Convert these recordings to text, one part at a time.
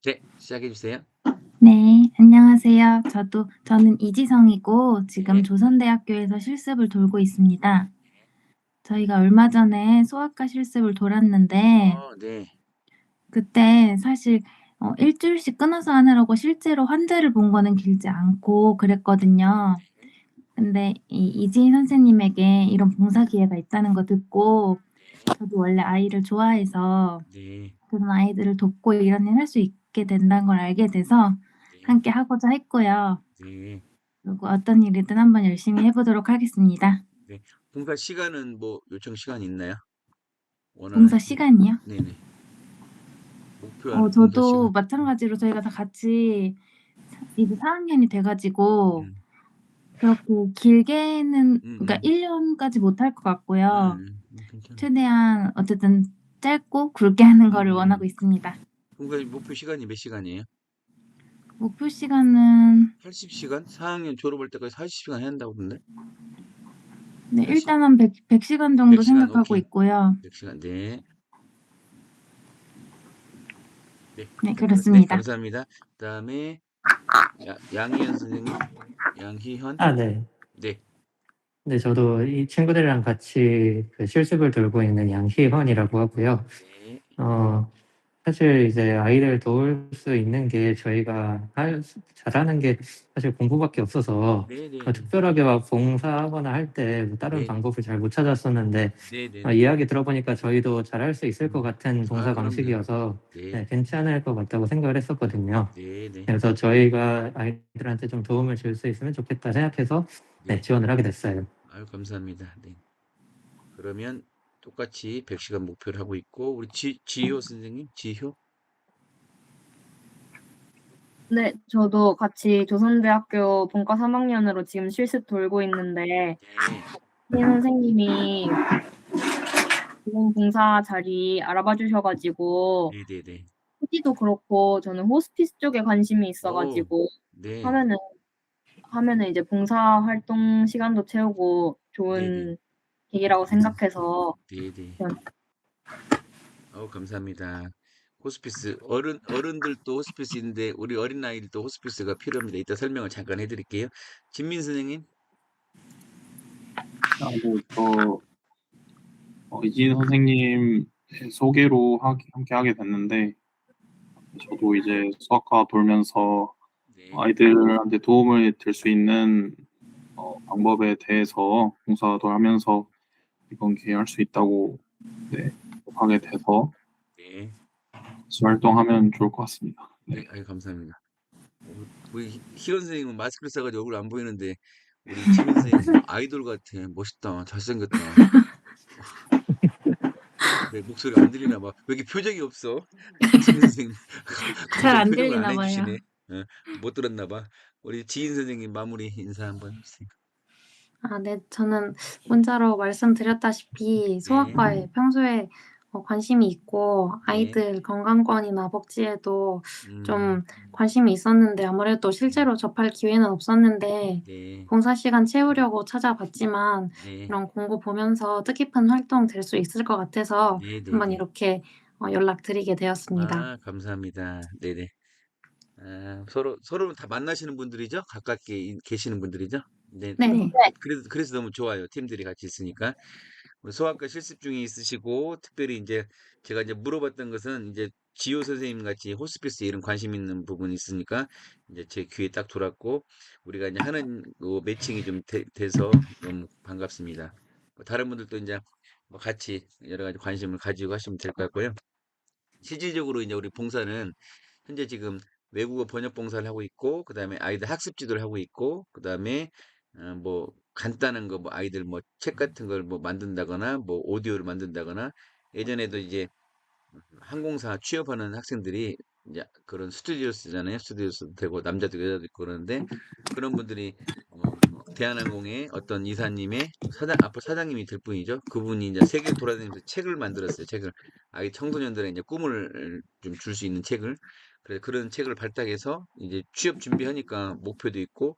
네, 시작해 주세요. 네, 안녕하세요. 저는 이지성이고 지금 네. 조선대학교에서 실습을 돌고 있습니다. 저희가 얼마 전에 소아과 실습을 돌았는데 네. 그때 사실 일주일씩 끊어서 하느라고 실제로 환자를 본 거는 길지 않고 그랬거든요. 근데 이 이지희 선생님에게 이런 봉사 기회가 있다는 거 듣고 저도 원래 아이를 좋아해서 네. 그런 아이들을 돕고 이런 일 할 수 있게 된다는 걸 알게 돼서 네. 함께 하고자 했고요. 네. 그리고 어떤 일이든 한번 열심히 해 보도록 하겠습니다. 네. 봉사 시간은 뭐 요청 시간이 있나요? 원하는 봉사 시간이요? 네네. 목표하는 봉사 저도 시간. 마찬가지로 저희가 다 같이 이제 4 학년이 돼 가지고 음. 그렇게 길게는 그러니까 음음. 1 년까지 못할 것 같고요. 괜찮아요. 최대한 어쨌든 짧고 굵게 하는 거를 음음음. 원하고 있습니다. 봉사 목표 시간이 몇 시간이에요? 목표 시간은 80시간? 4학년 졸업할 때까지 40시간 해야 한다고 그러던데? 네 80? 일단 한 100 시간 정도 100시간 생각하고 오케이. 있고요. 100시간 네. 네. 네 네, 그렇습니다. 감사합니다. 그다음에 양희연 선생님? 양희현? 아, 네. 네. 네, 저도 이 친구들이랑 같이 그 실습을 돌고 있는 양희헌이라고 하고요. 네. 어, 사실 이제 아이를 도울 수 있는 게 저희가 잘하는 게 사실 공부밖에 없어서 네네네. 특별하게 막 봉사하거나 할 때 뭐 다른 네네. 방법을 잘 못 찾았었는데 네네네. 이야기 들어보니까 저희도 잘할 수 있을 것 같은 봉사 그럼요. 방식이어서 네. 네, 괜찮을 것 같다고 생각을 했었거든요. 네네. 그래서 저희가 아이들한테 좀 도움을 줄 수 있으면 좋겠다 생각해서 네, 네. 지원을 하게 됐어요. 아유, 감사합니다. 네. 그러면 똑같이 100시간 목표를 하고 있고, 우리 지효 선생님? 지효? 네, 저도 같이 조선대학교 본과 3학년으로 지금 실습 돌고 있는데, 네. 희 선생님이 좋은 봉사 자리 알아봐 주셔가지고, 네네네. PT도 그렇고, 저는 호스피스 쪽에 관심이 오, 있어가지고, 네. 하면은, 하면은 이제 봉사 활동 시간도 채우고 네네. 좋은 계기라고 생각해서, 네네. 그냥 감사합니다. 호스피스, 어른들도 호스피스 있는데, 우리 어린아이들도 호스피스가 필요합니다. 이따 설명을 잠깐 해드릴게요. 진민 선생님? 네, 이진 선생님 소개로 함께 하게 됐는데, 저도 이제 수학과 돌면서 네. 아이들한테 도움을 줄 수 있는 방법에 대해서 봉사도 하면서 이번 기회에 할 수 있다고 네, 하게 돼서 네. 같이 활동하면 좋을 것 같습니다. 네, 네. 아유, 감사합니다. 우리 희원 선생님은 마스크를 써가지고 얼굴 안 보이는데 우리 지민 선생님 아이돌 같아. 멋있다. 잘생겼다. 내 목소리가 안 들리나 봐. 왜 이렇게 표정이 없어? 지민 선생님 잘 감정 안 표정을 안 들리나 봐요. 해주시네. 못 들었나 봐. 우리 지인 선생님 마무리 인사 한번 해주세요. 네. 저는 문자로 말씀드렸다시피 네, 소아과에 평소에 관심이 있고 네, 아이들 건강권이나 복지에도 음, 좀 관심이 있었는데 아무래도 네, 실제로 접할 기회는 없었는데 네, 봉사 시간 채우려고 찾아봤지만 네, 이런 공고 보면서 뜻깊은 활동 될 수 있을 것 같아서 네, 네, 한번 네. 이렇게 연락드리게 되었습니다. 감사합니다. 네네. 서로 다 만나시는 분들이죠? 가깝게 계시는 분들이죠? 네. 네. 그래서 너무 좋아요. 팀들이 같이 있으니까. 우리 소아과 실습 중에 있으시고, 특별히 이제 제가 이제 물어봤던 것은 이제 지효 선생님 같이 호스피스 이런 관심 있는 부분이 있으니까 이제 제 귀에 딱 돌았고, 우리가 이제 하는 매칭이 좀 돼서 너무 반갑습니다. 다른 분들도 이제 뭐 같이 여러 가지 관심을 가지고 하시면 될 것 같고요. 실질적으로 이제 우리 봉사는 현재 지금 외국어 번역 봉사를 하고 있고, 그 다음에 아이들 학습 지도를 하고 있고, 그 다음에 뭐 간단한 거 뭐 아이들 뭐 책 같은 걸 뭐 만든다거나 뭐 오디오를 만든다거나 예전에도 이제 항공사 취업하는 학생들이 이제 그런 스튜디오스잖아요. 스튜디오스도 되고 남자도 여자도 있고 그러는데 그런 분들이 대한항공의 어떤 이사님의 앞으로 사장님이 될 분이죠. 그분이 이제 세계를 돌아다니면서 책을 만들었어요. 책을 아이 청소년들의 이제 꿈을 좀 줄 수 있는 책을 그래서 그런 책을 발탁해서 이제 취업 준비하니까 목표도 있고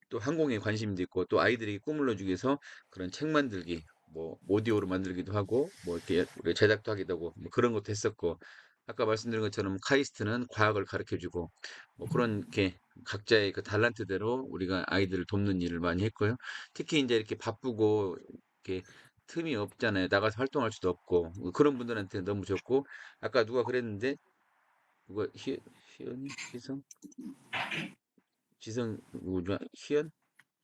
또 항공에 관심도 있고 또 아이들에게 꿈을 넣어주기 위해서 그런 책 만들기 뭐 오디오로 만들기도 하고 뭐 이렇게 우리가 제작도 하기도 하고 뭐 그런 것도 했었고 아까 말씀드린 것처럼 카이스트는 과학을 가르쳐주고 뭐 그렇게 각자의 그 달란트대로 우리가 아이들을 돕는 일을 많이 했고요. 특히 이제 이렇게 바쁘고 이렇게 틈이 없잖아요. 나가서 활동할 수도 없고 그런 분들한테 너무 좋고 아까 누가 그랬는데 누가 희연이 지성 누구냐 희연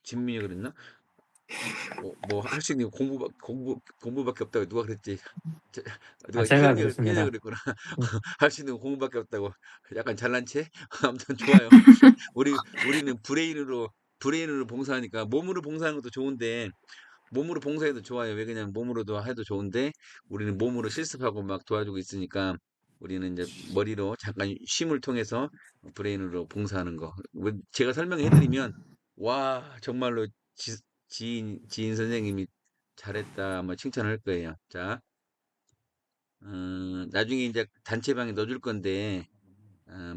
진민이 그랬나? 뭐 할 수 있는 게 공부밖에 없다고 누가 그랬지? 저- 아, 누가 제가 희연이가 그랬습니다. 그랬구나. 할 수 있는 거 공부밖에 없다고. 약간 잘난 체? 아무튼 좋아요. 우리는 브레인으로 봉사하니까 몸으로 봉사하는 것도 좋은데 몸으로 봉사해도 좋아요. 왜 그냥 몸으로도 해도 좋은데 우리는 몸으로 실습하고 막 도와주고 있으니까 우리는 이제 머리로 잠깐 쉼을 통해서 브레인으로 봉사하는 거. 뭐 제가 설명해드리면 와 정말로 지인 선생님이 잘했다 뭐 칭찬할 거예요. 자, 나중에 이제 단체방에 넣어줄 건데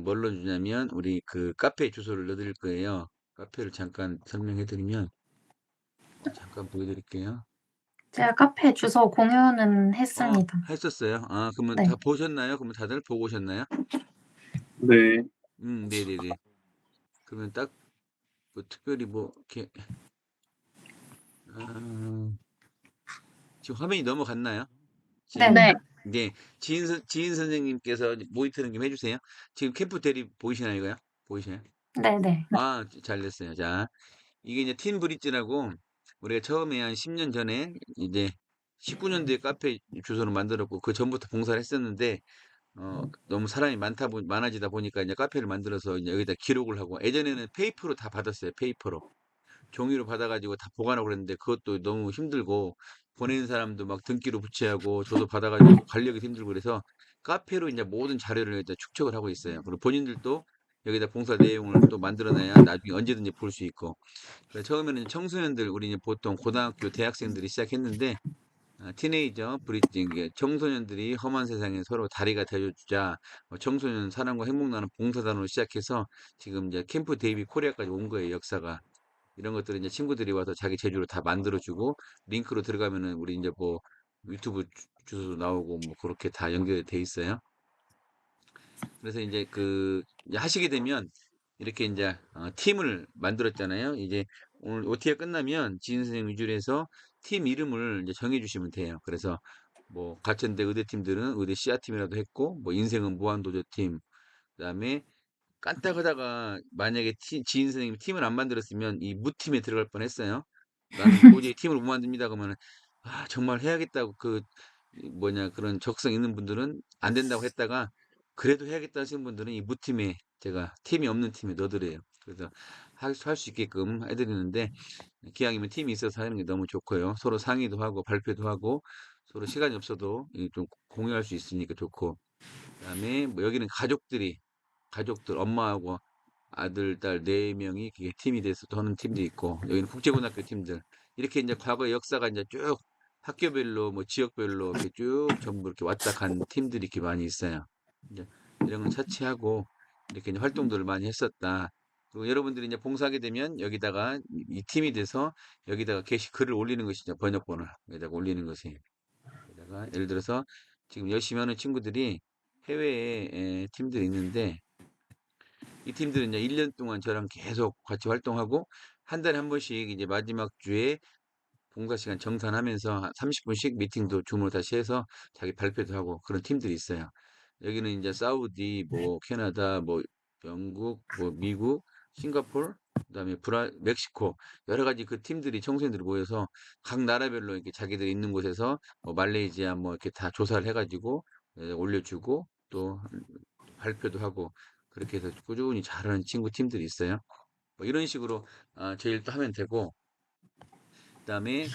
뭘 넣어주냐면 우리 그 카페 주소를 넣어드릴 거예요. 카페를 잠깐 설명해드리면 잠깐 보여드릴게요. 제가 카페 주소 공유는 했습니다. 했었어요. 아, 그러면 다 네. 보셨나요? 그러면 다들 보고 오셨나요? 네. 네네네. 그러면 딱, 뭐, 특별히 뭐, 이렇게, 아, 지금 화면이 넘어갔나요? 네. 지금, 네. 네. 지인 선생님께서 모니터링 좀 해주세요. 지금 캠프 대리 보이시나요, 이거요? 보이시나요? 네네. 아, 잘 됐어요. 자, 이게 이제 팀 브릿지라고, 우리가 처음에 한 10년 전에, 이제, 19년도에 카페 주소를 만들었고, 그 전부터 봉사를 했었는데, 너무 사람이 많아지다 보니까 이제 카페를 만들어서 이제 여기다 기록을 하고, 예전에는 페이퍼로 다 받았어요. 페이퍼로. 종이로 받아가지고 다 보관하고 그랬는데, 그것도 너무 힘들고, 보내는 사람도 막 등기로 붙여야 하고, 저도 받아가지고 관리하기 힘들고 그래서, 카페로 이제 모든 자료를 일단 축적을 하고 있어요. 그리고 본인들도 여기다 봉사 내용을 또 만들어놔야 나중에 언제든지 볼 수 있고. 그래서 처음에는 청소년들, 우리 이제 보통 고등학교, 대학생들이 시작했는데, 티네이저 브릿지 이게 청소년들이 험한 세상에 서로 다리가 되어주자 청소년 사랑과 행복 나는 봉사단으로 시작해서 지금 이제 캠프 데이비 코리아까지 온 거예요 역사가 이런 것들을 이제 친구들이 와서 자기 제주로 다 만들어주고 링크로 들어가면은 우리 이제 뭐 유튜브 주소도 나오고 뭐 그렇게 다 연결이 돼 있어요. 그래서 이제 이제 하시게 되면 이렇게 이제 팀을 만들었잖아요. 이제 오늘 OT가 끝나면 지인 선생님 위주로 해서 팀 이름을 이제 정해 주시면 돼요. 그래서 뭐 가천대 의대팀들은 의대 씨앗팀이라도 했고 뭐 인생은 무한도전팀 그다음에 깐딱하다가 만약에 지인 선생님이 팀을 안 만들었으면 이 무팀에 들어갈 뻔했어요. 나는 도저히 팀을 못 만듭니다. 그러면 아 정말 해야겠다고 뭐냐 그런 적성 있는 분들은 안 된다고 했다가 그래도 해야겠다 하시는 분들은 이 무팀에 제가 팀이 없는 팀에 넣어드려요. 그래서 할 수 있게끔 해드리는데 기왕이면 팀이 있어서 하는 게 너무 좋고요. 서로 상의도 하고 발표도 하고 서로 시간이 없어도 좀 공유할 수 있으니까 좋고 그다음에 뭐 여기는 가족들 엄마하고 아들, 딸 네 명이 그게 팀이 돼서 또 하는 팀도 있고 여기는 국제고등학교 팀들 이렇게 이제 과거의 역사가 이제 쭉 학교별로 뭐 지역별로 이렇게 쭉 전부 이렇게 왔다 간 팀들이 이렇게 많이 있어요. 이제 이런 걸 차치하고 이렇게 이제 활동들을 많이 했었다. 그리고 여러분들이 이제 봉사하게 되면 여기다가 이 팀이 돼서 여기다가 글을 올리는 것이죠. 번역본을 여기다가 올리는 것이. 여기다가 예를 들어서 지금 열심히 하는 친구들이 해외에 팀들이 있는데 이 팀들은 이제 1년 동안 저랑 계속 같이 활동하고 한 달에 한 번씩 이제 마지막 주에 봉사 시간 정산하면서 30분씩 미팅도 줌으로 다시 해서 자기 발표도 하고 그런 팀들이 있어요. 여기는 이제 사우디, 뭐 캐나다, 뭐 영국, 뭐 미국, 싱가포르, 그다음에 멕시코 여러 가지 그 팀들이 청소년들이 모여서 각 나라별로 이렇게 자기들이 있는 곳에서 뭐 말레이시아 뭐 이렇게 다 조사를 해가지고 올려주고 또 발표도 하고 그렇게 해서 꾸준히 잘하는 친구 팀들이 있어요. 뭐 이런 식으로 제 일도 하면 되고 그다음에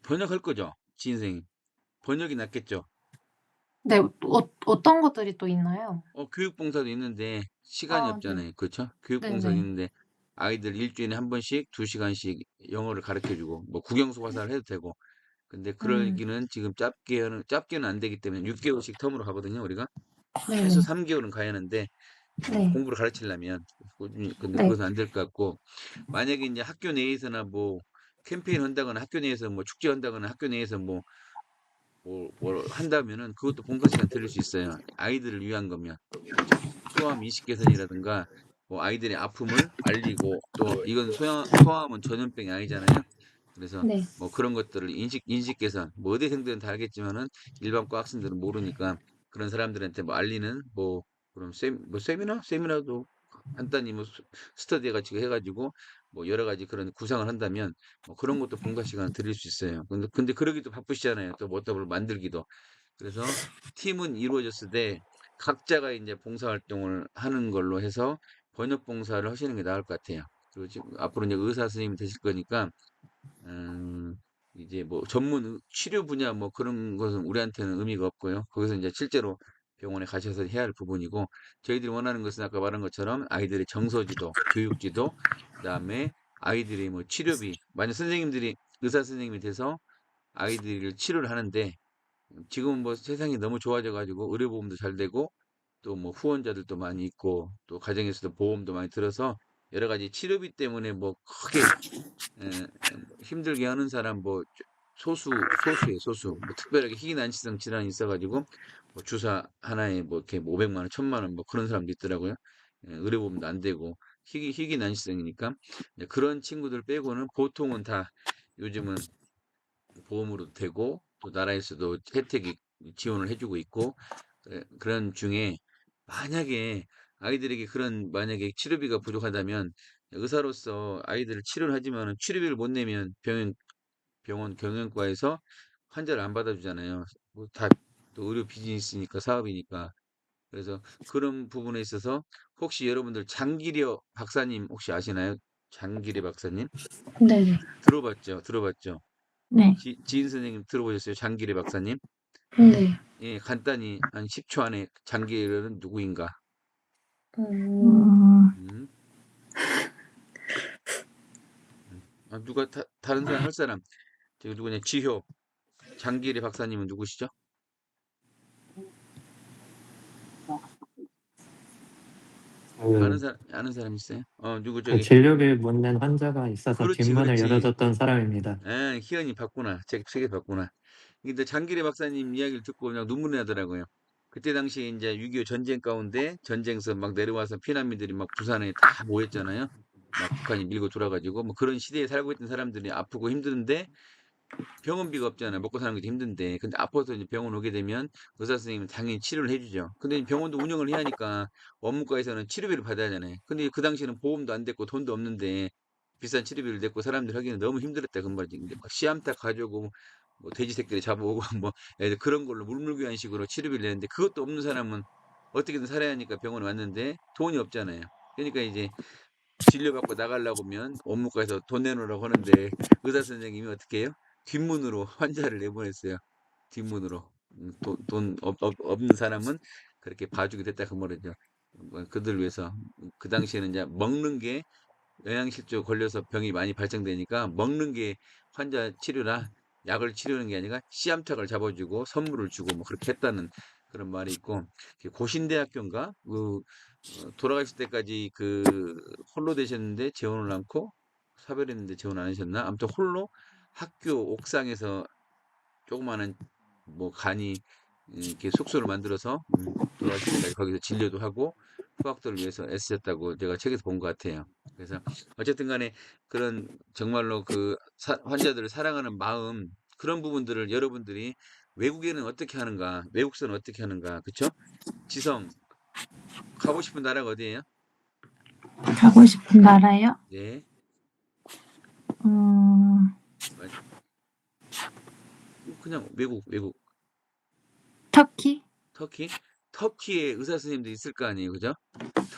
번역할 거죠. 지인생 번역이 낫겠죠. 네. 어떤 것들이 또 있나요? 교육봉사도 있는데 시간이 아 네. 없잖아요. 그렇죠? 교육봉사도 네네. 있는데 아이들 일주일에 한 번씩 2시간씩 영어를 가르쳐주고 뭐 국영수 화사를 해도 되고 근데 음. 그러기는 지금 짧게는 안 되기 때문에 6개월씩 텀으로 가거든요. 우리가 최소 네네. 3개월은 가야 하는데 네. 공부를 가르치려면 꾸준히 근데 네. 그것은 안 될 것 같고 만약에 이제 학교 내에서나 뭐 캠페인 한다거나 학교 내에서 뭐 축제 한다거나 학교 내에서 뭐 뭘 한다면은 그것도 봉사 시간 들릴 수 있어요. 아이들을 위한 거면. 그렇죠? 소아암 인식 개선이라든가 뭐 아이들의 아픔을 알리고 또 이건 소아암은 전염병이 아니잖아요. 그래서 네. 뭐 그런 것들을 인식 개선 뭐 의대생들은 다 알겠지만은 일반 과 학생들은 모르니까 그런 사람들한테 뭐 알리는 뭐 그런 세미나도 간단히 뭐 스터디 같이 해가지고 뭐 여러 가지 그런 구상을 한다면 뭐 그런 것도 봉사 시간 드릴 수 있어요. 근데 그러기도 바쁘시잖아요. 또 뭐더블 만들기도. 그래서 팀은 이루어졌을 때 각자가 이제 봉사활동을 하는 걸로 해서 번역 봉사를 하시는 게 나을 것 같아요. 그리고 지금 앞으로 이제 의사 선생님이 되실 거니까 음, 이제 뭐 치료 분야 뭐 그런 것은 우리한테는 의미가 없고요. 거기서 이제 실제로 병원에 가셔서 해야 할 부분이고 저희들이 원하는 것은 아까 말한 것처럼 아이들의 정서지도, 교육지도, 그다음에 아이들의 뭐 치료비, 만약 선생님들이 의사 선생님이 돼서 아이들을 치료를 하는데 지금은 뭐 세상이 너무 좋아져 가지고 의료보험도 잘 되고 또 뭐 후원자들도 많이 있고 또 가정에서도 보험도 많이 들어서 여러 가지 치료비 때문에 뭐 크게 뭐 힘들게 하는 사람 뭐 소수예요, 소수. 뭐 특별하게 희귀난치성 질환이 있어가지고 뭐 주사 하나에 뭐 이렇게 뭐 500만 원, 1000만 원 뭐 그런 사람도 있더라고요. 의료보험도 안 되고 희귀난치성이니까 그런 친구들 빼고는 보통은 다 요즘은 보험으로 되고 또 나라에서도 혜택이 지원을 해주고 있고 그런 중에 만약에 아이들에게 그런 만약에 치료비가 부족하다면 의사로서 아이들을 치료를 하지만 치료비를 못 내면 병원 경영과에서 환자를 안 받아주잖아요. 뭐 다 또 의료 비즈니스니까 사업이니까. 그래서 그런 부분에 있어서 혹시 여러분들 장기려 박사님 혹시 아시나요? 장기려 박사님? 네네. 들어봤죠? 네. 지인 선생님 들어보셨어요? 장기려 박사님? 네. 예, 간단히 한 10초 안에 장기려는 누구인가? 음, 음, 누가 다른 사람 할 사람? 저기 누구냐? 지효. 장기려 박사님은 누구시죠? 그 아는 사람 있어요? 누구 그 저기 진료비를 못 낸 환자가 있어서 그렇지, 뒷문을 그렇지. 열어줬던 사람입니다. 희연이 봤구나. 책에 봤구나. 근데 장기래 박사님 이야기를 듣고 그냥 눈물이 나더라고요. 그때 당시에 이제 6.25 전쟁 가운데 전쟁서 막 내려와서 피난민들이 막 부산에 다 모였잖아요. 막 북한이 밀고 돌아가지고 뭐 그런 시대에 살고 있던 사람들이 아프고 힘드는데 병원비가 없잖아요. 먹고 사는 게 힘든데. 근데 아파서 이제 병원 오게 되면 의사 선생님은 당연히 치료를 해주죠. 근데 이 병원도 운영을 해야 하니까 원무과에서는 치료비를 받아야 하잖아요. 근데 그 당시에는 보험도 안 됐고 돈도 없는데 비싼 치료비를 냈고 사람들 하기는 너무 힘들었다 그 말이지. 근데 막 씨암탉 가져오고 뭐 돼지 새끼를 잡아오고 뭐 애들 그런 걸로 물물교환 식으로 치료비를 내는데 그것도 없는 사람은 어떻게든 살아야 하니까 병원에 왔는데 돈이 없잖아요. 그러니까 이제 진료받고 나가려고 하면 원무과에서 돈 내놓으라고 하는데 의사 선생님이 어떻게 해요? 뒷문으로 환자를 내보냈어요. 뒷문으로. 없는 사람은 그렇게 봐주게 됐다 그 말이죠. 뭐 그들 위해서. 그 당시에는 이제 먹는 게 영양실조 걸려서 병이 많이 발생되니까 먹는 게 환자 치료라 약을 치료하는 게 아니라 씨암탉을 잡아주고 선물을 주고 뭐 그렇게 했다는 그런 말이 있고 고신대학교인가 돌아가실 때까지 그 홀로 되셨는데 재혼을 않고 사별했는데 재혼 안 하셨나? 아무튼 홀로 학교 옥상에서 조그마한 뭐 간이 이렇게 숙소를 만들어서 돌아가실 때까지 거기서 진료도 하고 후학들을 위해서 애쓰셨다고 제가 책에서 본 것 같아요. 그래서 어쨌든 간에 그런 정말로 그 환자들을 사랑하는 마음 그런 부분들을 여러분들이 외국에는 어떻게 하는가, 외국서는 어떻게 하는가, 그쵸? 지성, 가고 싶은 나라가 어디예요? 가고 싶은 나라요? 네, 음, 그냥 외국, 터키? 터키? 터키에 의사 선생님도 있을 거 아니에요, 그죠?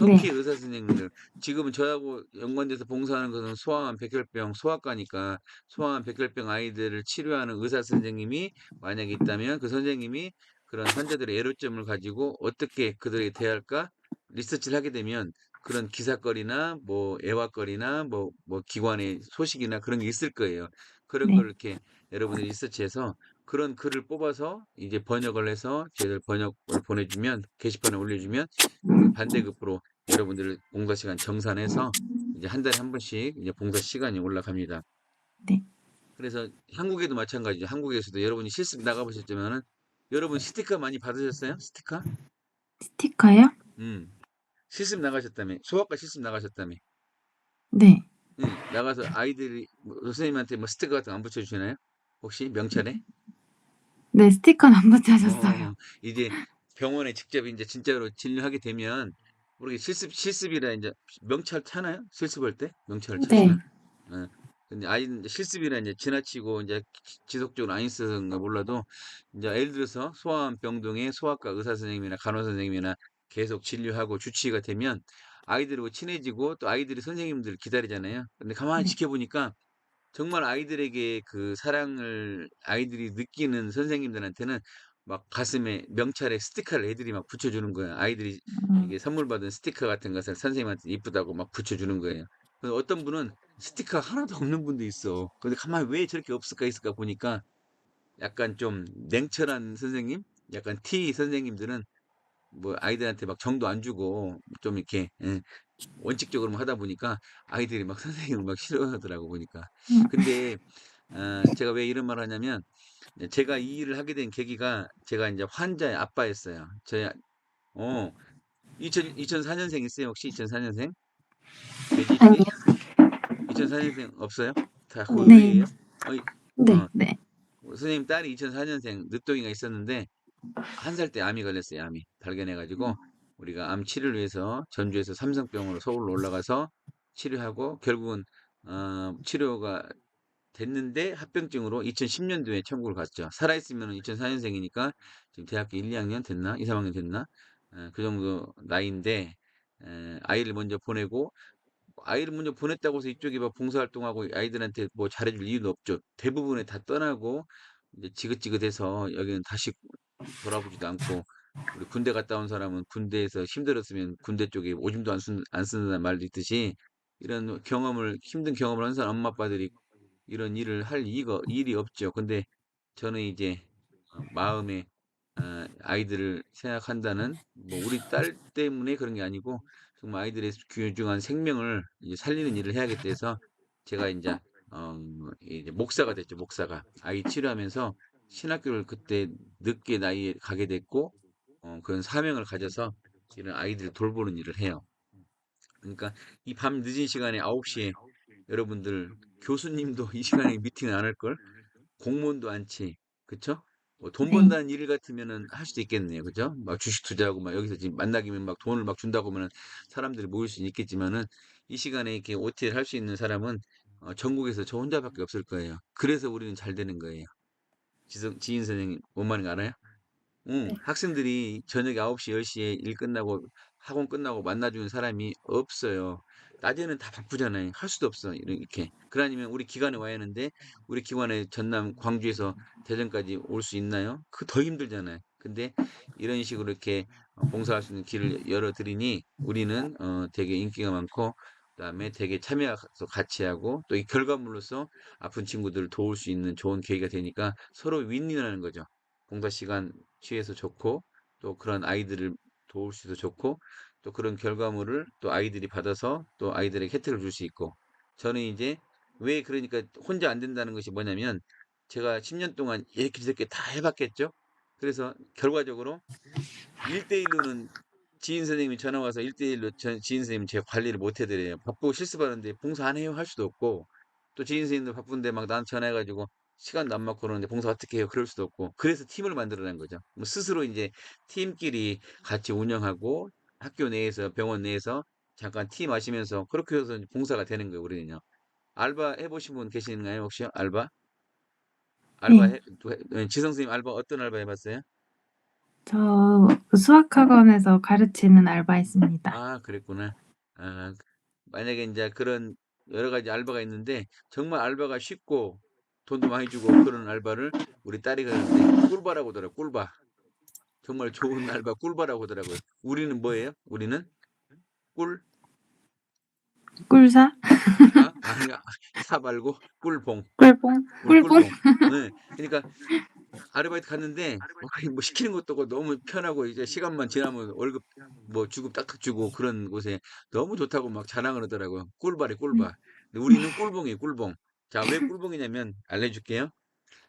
네. 터키 의사 선생님들 지금은 저하고 연관돼서 봉사하는 것은 소아암 백혈병 소아과니까 소아암 백혈병 아이들을 치료하는 의사 선생님이 만약에 있다면 그 선생님이 그런 환자들의 애로점을 가지고 어떻게 그들에게 대할까 리서치를 하게 되면 그런 기사거리나 뭐 애화거리나 뭐 기관의 소식이나 그런 게 있을 거예요. 그런 걸 네. 이렇게 여러분들이 리서치해서 그런 글을 뽑아서 이제 번역을 해서 저희들 번역을 보내주면 게시판에 올려주면 그 반대급부로 여러분들 봉사 시간 정산해서 이제 한 달에 한 번씩 이제 봉사 시간이 올라갑니다. 네. 그래서 한국에도 마찬가지죠. 한국에서도 여러분이 실습 나가보셨지만은 여러분 스티커 많이 받으셨어요? 스티커? 스티커요? 실습 나가셨다며. 소아과 실습 나가셨다며. 네. 응, 나가서 아이들이 뭐 선생님한테 뭐 스티커 같은 거 안 붙여주시나요? 혹시 명찰에? 네, 스티커는 안 붙여줬어요. 이제 병원에 직접 이제 진짜로 진료하게 되면 모르게 실습이라 이제 명찰 차나요? 실습할 때 명찰을 네. 차시나? 어. 근데 아이는 이제 실습이라 이제 지나치고 이제 지속적으로 안 있어서인가 몰라도 이제 예를 들어서 소아암 병동에 소아과 의사 선생님이나 간호사 선생님이나 계속 진료하고 주치의가 되면 아이들하고 친해지고 또 아이들이 선생님들 기다리잖아요. 근데 가만히 네. 지켜보니까 정말 아이들에게 그 사랑을 아이들이 느끼는 선생님들한테는 막 가슴에 명찰에 스티커를 애들이 막 붙여주는 거야. 아이들이 이게 선물 받은 스티커 같은 것을 선생님한테 이쁘다고 막 붙여주는 거예요. 근데 어떤 분은 스티커 하나도 없는 분도 있어. 근데 가만히 왜 저렇게 없을까 보니까 약간 좀 냉철한 선생님? 약간 T 선생님들은 뭐 아이들한테 막 정도 안 주고 좀 이렇게 원칙적으로만 하다 보니까 아이들이 막 선생님을 막 싫어하더라고 보니까. 음. 근데 제가 왜 이런 말을 하냐면 제가 이 일을 하게 된 계기가 제가 이제 환자의 아빠였어요. 어, 2004년생 있어요? 혹시 2004년생? 계지 아니요. 혹시? 2004년생 없어요? 다 그 네. 의외예요? 어이, 네. 어, 네. 선생님 딸이 2004년생 늦둥이가 있었는데 한 살 때 암이 걸렸어요. 암이 발견해가지고 우리가 암 치료를 위해서 전주에서 삼성병원으로 서울로 올라가서 치료하고 결국은 치료가 됐는데 합병증으로 2010년도에 천국을 갔죠. 살아있으면 2004년생이니까 지금 대학교 1, 2학년 됐나? 2, 3학년 됐나? 그 정도 나이인데 아이를 먼저 보내고 아이를 먼저 보냈다고 해서 이쪽이 막 봉사활동하고 아이들한테 뭐 잘해줄 이유도 없죠. 대부분의 다 떠나고 이제 지긋지긋해서 여기는 다시 돌아보지도 않고 우리 군대 갔다 온 사람은 군대에서 힘들었으면 군대 쪽에 오줌도 안 쓴다는 말도 있듯이 이런 힘든 경험을 한 사람 엄마 아빠들이 이런 일을 할 일이 없죠. 근데 저는 이제 마음에 아이들을 생각한다는 뭐 우리 딸 때문에 그런 게 아니고 정말 아이들의 귀중한 생명을 이제 살리는 일을 해야겠다 해서 제가 어, 이제 목사가 됐죠. 목사가 아이 치료하면서 신학교를 그때 늦게 나이에 가게 됐고 그런 사명을 가져서 이런 아이들을 돌보는 일을 해요. 그러니까 이 밤 늦은 시간에 9시에 여러분들 교수님도 이 시간에 미팅을 안 할걸? 공무원도 않지. 그쵸? 뭐 돈 네. 번다는 일 같으면은 할 수도 있겠네요. 그죠? 막 주식 투자하고 막 여기서 지금 만나기면 막 돈을 막 준다고 하면은 사람들이 모일 수는 있겠지만은 이 시간에 이렇게 OT를 할 수 있는 사람은 전국에서 저 혼자밖에 없을 거예요. 그래서 우리는 잘 되는 거예요. 지인 선생님, 뭔 말인지 알아요? 응, 네. 학생들이 저녁에 9시, 10시에 일 끝나고 학원 끝나고 만나주는 사람이 없어요. 낮에는 다 바쁘잖아요. 할 수도 없어. 이렇게. 그러니면 우리 기관에 와야 하는데 우리 기관에 전남 광주에서 대전까지 올 수 있나요? 그 더 힘들잖아요. 근데 이런 식으로 이렇게 봉사할 수 있는 길을 열어드리니 우리는 되게 인기가 많고 그다음에 되게 참여해서 같이 하고 또 이 결과물로서 아픈 친구들을 도울 수 있는 좋은 계기가 되니까 서로 윈윈하는 거죠. 봉사 시간 취해서 좋고 또 그런 아이들을 도울 수도 좋고 또 그런 결과물을 또 아이들이 받아서 또 아이들에게 혜택을 줄 수 있고 저는 이제 왜 그러니까 혼자 안 된다는 것이 뭐냐면 제가 10년 동안 이렇게 저렇게 다 해봤겠죠. 그래서 결과적으로 1대1로는 지인 선생님이 전화 와서 1대1로 지인 선생님 제가 관리를 못 해드려요. 바쁘고 실습하는데 봉사 안 해요 할 수도 없고 또 지인 선생님도 바쁜데 막 나한테 전화해가지고 시간도 안 맞고 그러는데 봉사 어떻게 해요 그럴 수도 없고 그래서 팀을 만들어낸 거죠. 뭐 스스로 이제 팀끼리 같이 운영하고 학교 내에서 병원 내에서 잠깐 팀 하시면서 그렇게 해서 이제 봉사가 되는 거예요 우리는요. 알바 해보신 분 계시는가요 혹시 알바? 네. 지성 선생님 알바 어떤 알바 해봤어요? 저 수학학원에서 가르치는 알바했습니다. 아, 그랬구나. 아, 만약에 이제 그런 여러 가지 알바가 있는데 정말 알바가 쉽고 돈도 많이 주고 그런 알바를 우리 딸이 그러는데 꿀바라고 하더라고요. 꿀바. 정말 좋은 알바 꿀바라고 하더라고요. 우리는 뭐예요? 우리는 꿀? 꿀사? 아니, 사 말고 꿀봉. 꿀봉? 우리 꿀봉? 꿀봉. 네. 그러니까 아르바이트 갔는데 뭐 시키는 것도 없고 너무 편하고 이제 시간만 지나면 월급 뭐 주급 딱딱 주고 그런 곳에 너무 좋다고 막 자랑을 하더라고요. 꿀바래 꿀바. 근데 우리는 꿀봉이에요 꿀봉. 자, 왜 꿀봉이냐면 알려줄게요.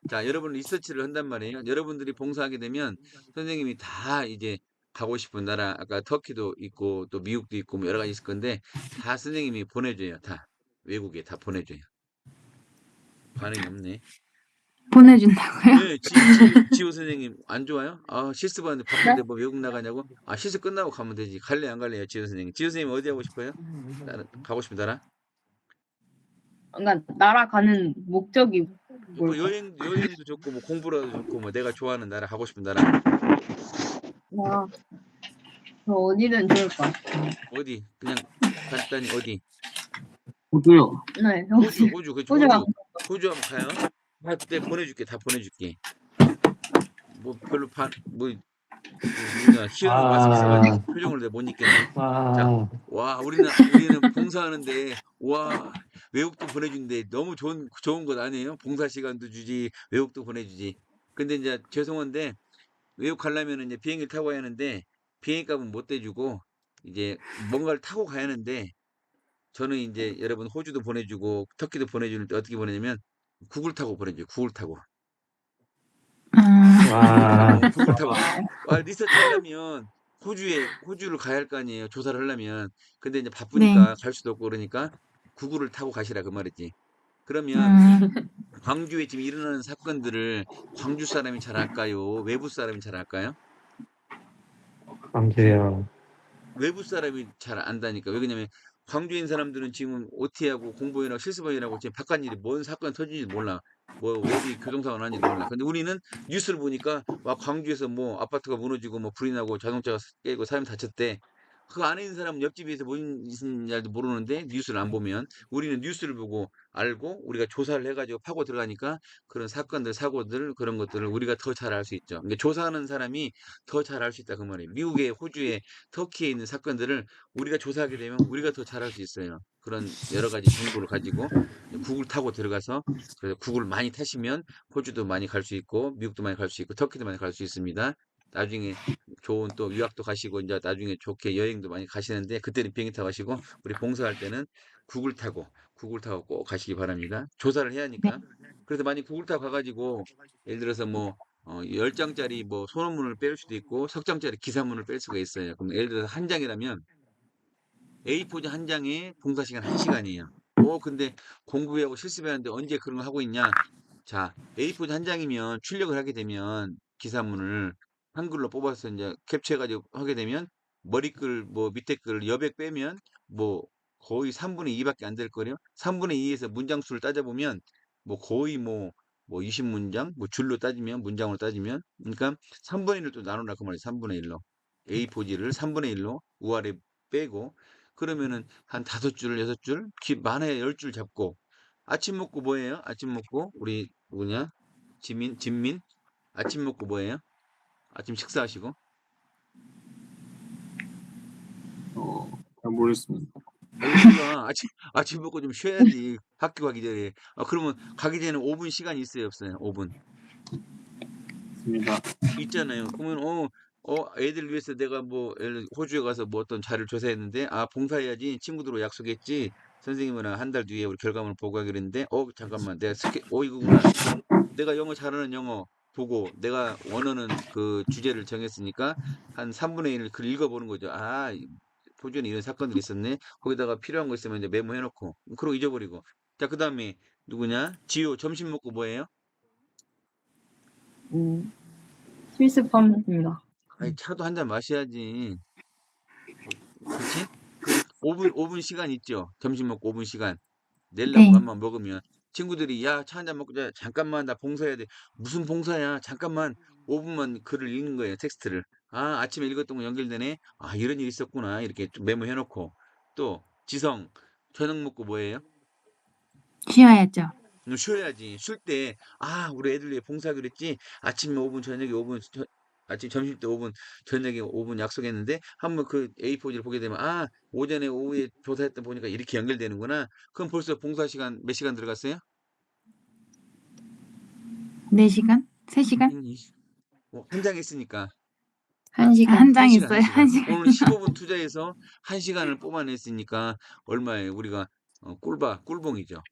자, 여러분 리서치를 한단 말이에요. 여러분들이 봉사하게 되면 선생님이 다 이제 가고 싶은 나라, 아까 터키도 있고 또 미국도 있고 뭐 여러 가지 있을 건데 다 선생님이 보내줘요. 다 외국에 다 보내줘요. 반응이 없네. 보내준다고요? 네, 지호 선생님 안 좋아요? 아, 실습 하는데 바쁜데 뭐 외국 나가냐고? 아, 실습 끝나고 가면 되지. 갈래 안 갈래요, 지호 선생님? 지호 선생님 어디 하고 싶어요? 가고 싶은 나라? 그러니까 날아가는 목적이 뭐 뭘까? 여행도 좋고 뭐 공부라도 좋고 뭐 내가 좋아하는 나라 가고 싶은 나라 와, 저 어디든 좋을 것 같아요. 어디? 그냥 간단히 어디? 호주요. 네, 호주, 그치, 호주 호주 한번 가요. 아, 그때 보내줄게, 다 보내줄게. 뭐 별로 뭐 누구냐 희한한 말씀 있어가지고 아, 표정을 내가 못 읽겠네. 자, 와, 와, 우리는 봉사하는데 와 외국도 보내준대. 너무 좋은 것 아니에요? 봉사 시간도 주지, 외국도 보내주지. 근데 이제 죄송한데 외국 가려면 이제 비행기를 타고 가야 하는데 비행기 값은 못 대주고 이제 뭔가를 타고 가야 하는데 저는 이제 여러분 호주도 보내주고 터키도 보내주는데 어떻게 보내냐면 구글 타고 보내줘요. 구글 타고. 와, 구글 타고. 와, 리서치 하려면 호주를 가야 할 거 아니에요. 조사를 하려면. 근데 이제 네. 바쁘니까 갈 수도 없고 그러니까 구글을 타고 가시라 그 말이지. 그러면 광주에 지금 일어나는 사건들을 광주 사람이 잘 할까요? 외부 사람이 잘 할까요? 광주요. 외부 사람이 잘 안다니까. 왜 그러냐면 광주에 있는 사람들은 지금 OT하고 공보원하고 실습원이라고 지금 바깥 일이 뭔 사건이 터진지도 몰라. 뭐 어디 교통사고 난지도 몰라. 근데 우리는 뉴스를 보니까 와 광주에서 뭐 아파트가 무너지고 뭐 불이 나고 자동차가 깨고 사람이 다쳤대. 그 안에 있는 사람은 옆집에서 뭔 있는 날도 모르는데 뉴스를 안 보면 우리는 뉴스를 보고 알고 우리가 조사를 해가지고 파고 들어가니까 그런 사건들, 사고들 그런 것들을 우리가 더 잘 알 수 있죠. 그러니까 조사하는 사람이 더 잘 알 수 있다 그 말이에요. 미국에, 호주에, 터키에 있는 사건들을 우리가 조사하게 되면 우리가 더 잘할 수 있어요. 그런 여러 가지 정보를 가지고 구글 타고 들어가서 그래서 구글 많이 타시면 호주도 많이 갈 수 있고 미국도 많이 갈 수 있고 터키도 많이 갈 수 있습니다. 나중에 좋은 또 유학도 가시고 이제 나중에 좋게 여행도 많이 가시는데 그때는 비행기 타고 가시고 우리 봉사할 때는 구글 타고 꼭 가시기 바랍니다. 조사를 해야 네. 하니까. 그래서 많이 구글 타고 가가지고 예를 들어서 뭐 10장짜리 뭐 소논문을 뺄 수도 있고 석장짜리 기사문을 뺄 수가 있어요. 그럼 예를 들어서 한 장이라면 A4지 한 장에 봉사 시간 1시간이에요. 근데 공부하고 실습하는데 언제 그런 거 하고 있냐? 자, A4지 한 장이면 출력을 하게 되면 기사문을 한글로 뽑아서 이제 캡처해가지고 하게 되면 머리 글, 뭐 밑에 글, 여백 빼면 뭐 거의 3분의 2밖에 안 될 거예요. 3분의 2에서 문장 수를 따져보면 뭐 거의 뭐 20문장, 뭐 줄로 따지면, 문장으로 따지면, 그러니까 3분의 1을 또 나누라 그 말이에요. 3분의 1로. A4지를 3분의 1로 우아래 빼고 그러면은 한 5줄, 6줄, 많아야 10줄 잡고 아침 먹고 뭐예요? 아침 먹고 우리 누구냐? 진민? 아침 먹고 뭐예요? 아침 식사하시고 잘 모르겠습니다. 몰라. 아침 먹고 좀 쉬어야지. 학교 가기 전에. 그러면 가기 전에 5분 시간이 있어요, 없어요? 5분. 있습니다. 있잖아요. 그러면 애들 위해서 내가 뭐 호주에 가서 뭐 어떤 자료를 조사했는데 봉사해야지 친구들하고 약속했지 선생님이랑 한 달 뒤에 우리 결과물을 보고하기로 했는데 잠깐만 내가 이거구나. 내가 영어 잘하는 영어 보고 내가 원하는 그 주제를 정했으니까 한 3분의 1을 글 읽어보는 거죠. 호주에 이런 사건들이 있었네. 거기다가 필요한 거 있으면 이제 메모해놓고 그러고 잊어버리고. 자, 그 다음에 누구냐? 지효 점심 먹고 뭐해요? 실습합니다. 아니 차도 한 잔 마셔야지. 그치? 그 5분 시간 있죠? 점심 먹고 5분 시간. 내려고 네. 맘만 먹으면 친구들이 야, 차 한 잔 먹고 자, 잠깐만 나 봉사해야 돼. 무슨 봉사야? 잠깐만 5분만 글을 읽는 거예요. 텍스트를. 아침에 읽었던 거 연결되네. 이런 일 있었구나. 이렇게 좀 메모해놓고 또 지성 저녁 먹고 뭐해요? 쉬어야죠. 쉬어야지. 쉴 때, 우리 애들 위해 봉사하기로 했지. 아침에 5분, 저녁에 5분, 아침 점심 때 5분, 저녁에 5분 약속했는데, 한번 그 A4지를 보게 되면, 오전에 오후에 조사했다 보니까 이렇게 연결되는구나. 그럼 벌써 봉사 시간 몇 시간 들어갔어요? 4시간? 3시간? 한 장 했으니까. 한 시간. 한 장 한 시간, 있어요. 한 한 시간. 시간. 오늘 15분 투자해서 한 시간을 뽑아냈으니까 얼마예요? 우리가 꿀봉이죠.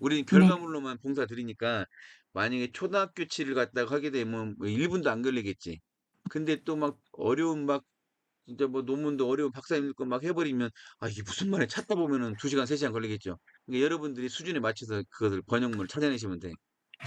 우리는 네. 결과물로만 봉사 드리니까 만약에 초등학교치를 갖다가 하게 되면 뭐 1분도 안 걸리겠지. 근데 또 막 어려운 막 진짜 뭐 논문도 어려운 박사님 거 막 해버리면 아 이게 무슨 말이야 찾다 보면은 2시간 3시간 걸리겠죠. 그러니까 여러분들이 수준에 맞춰서 그것을 번역물을 찾아내시면 돼.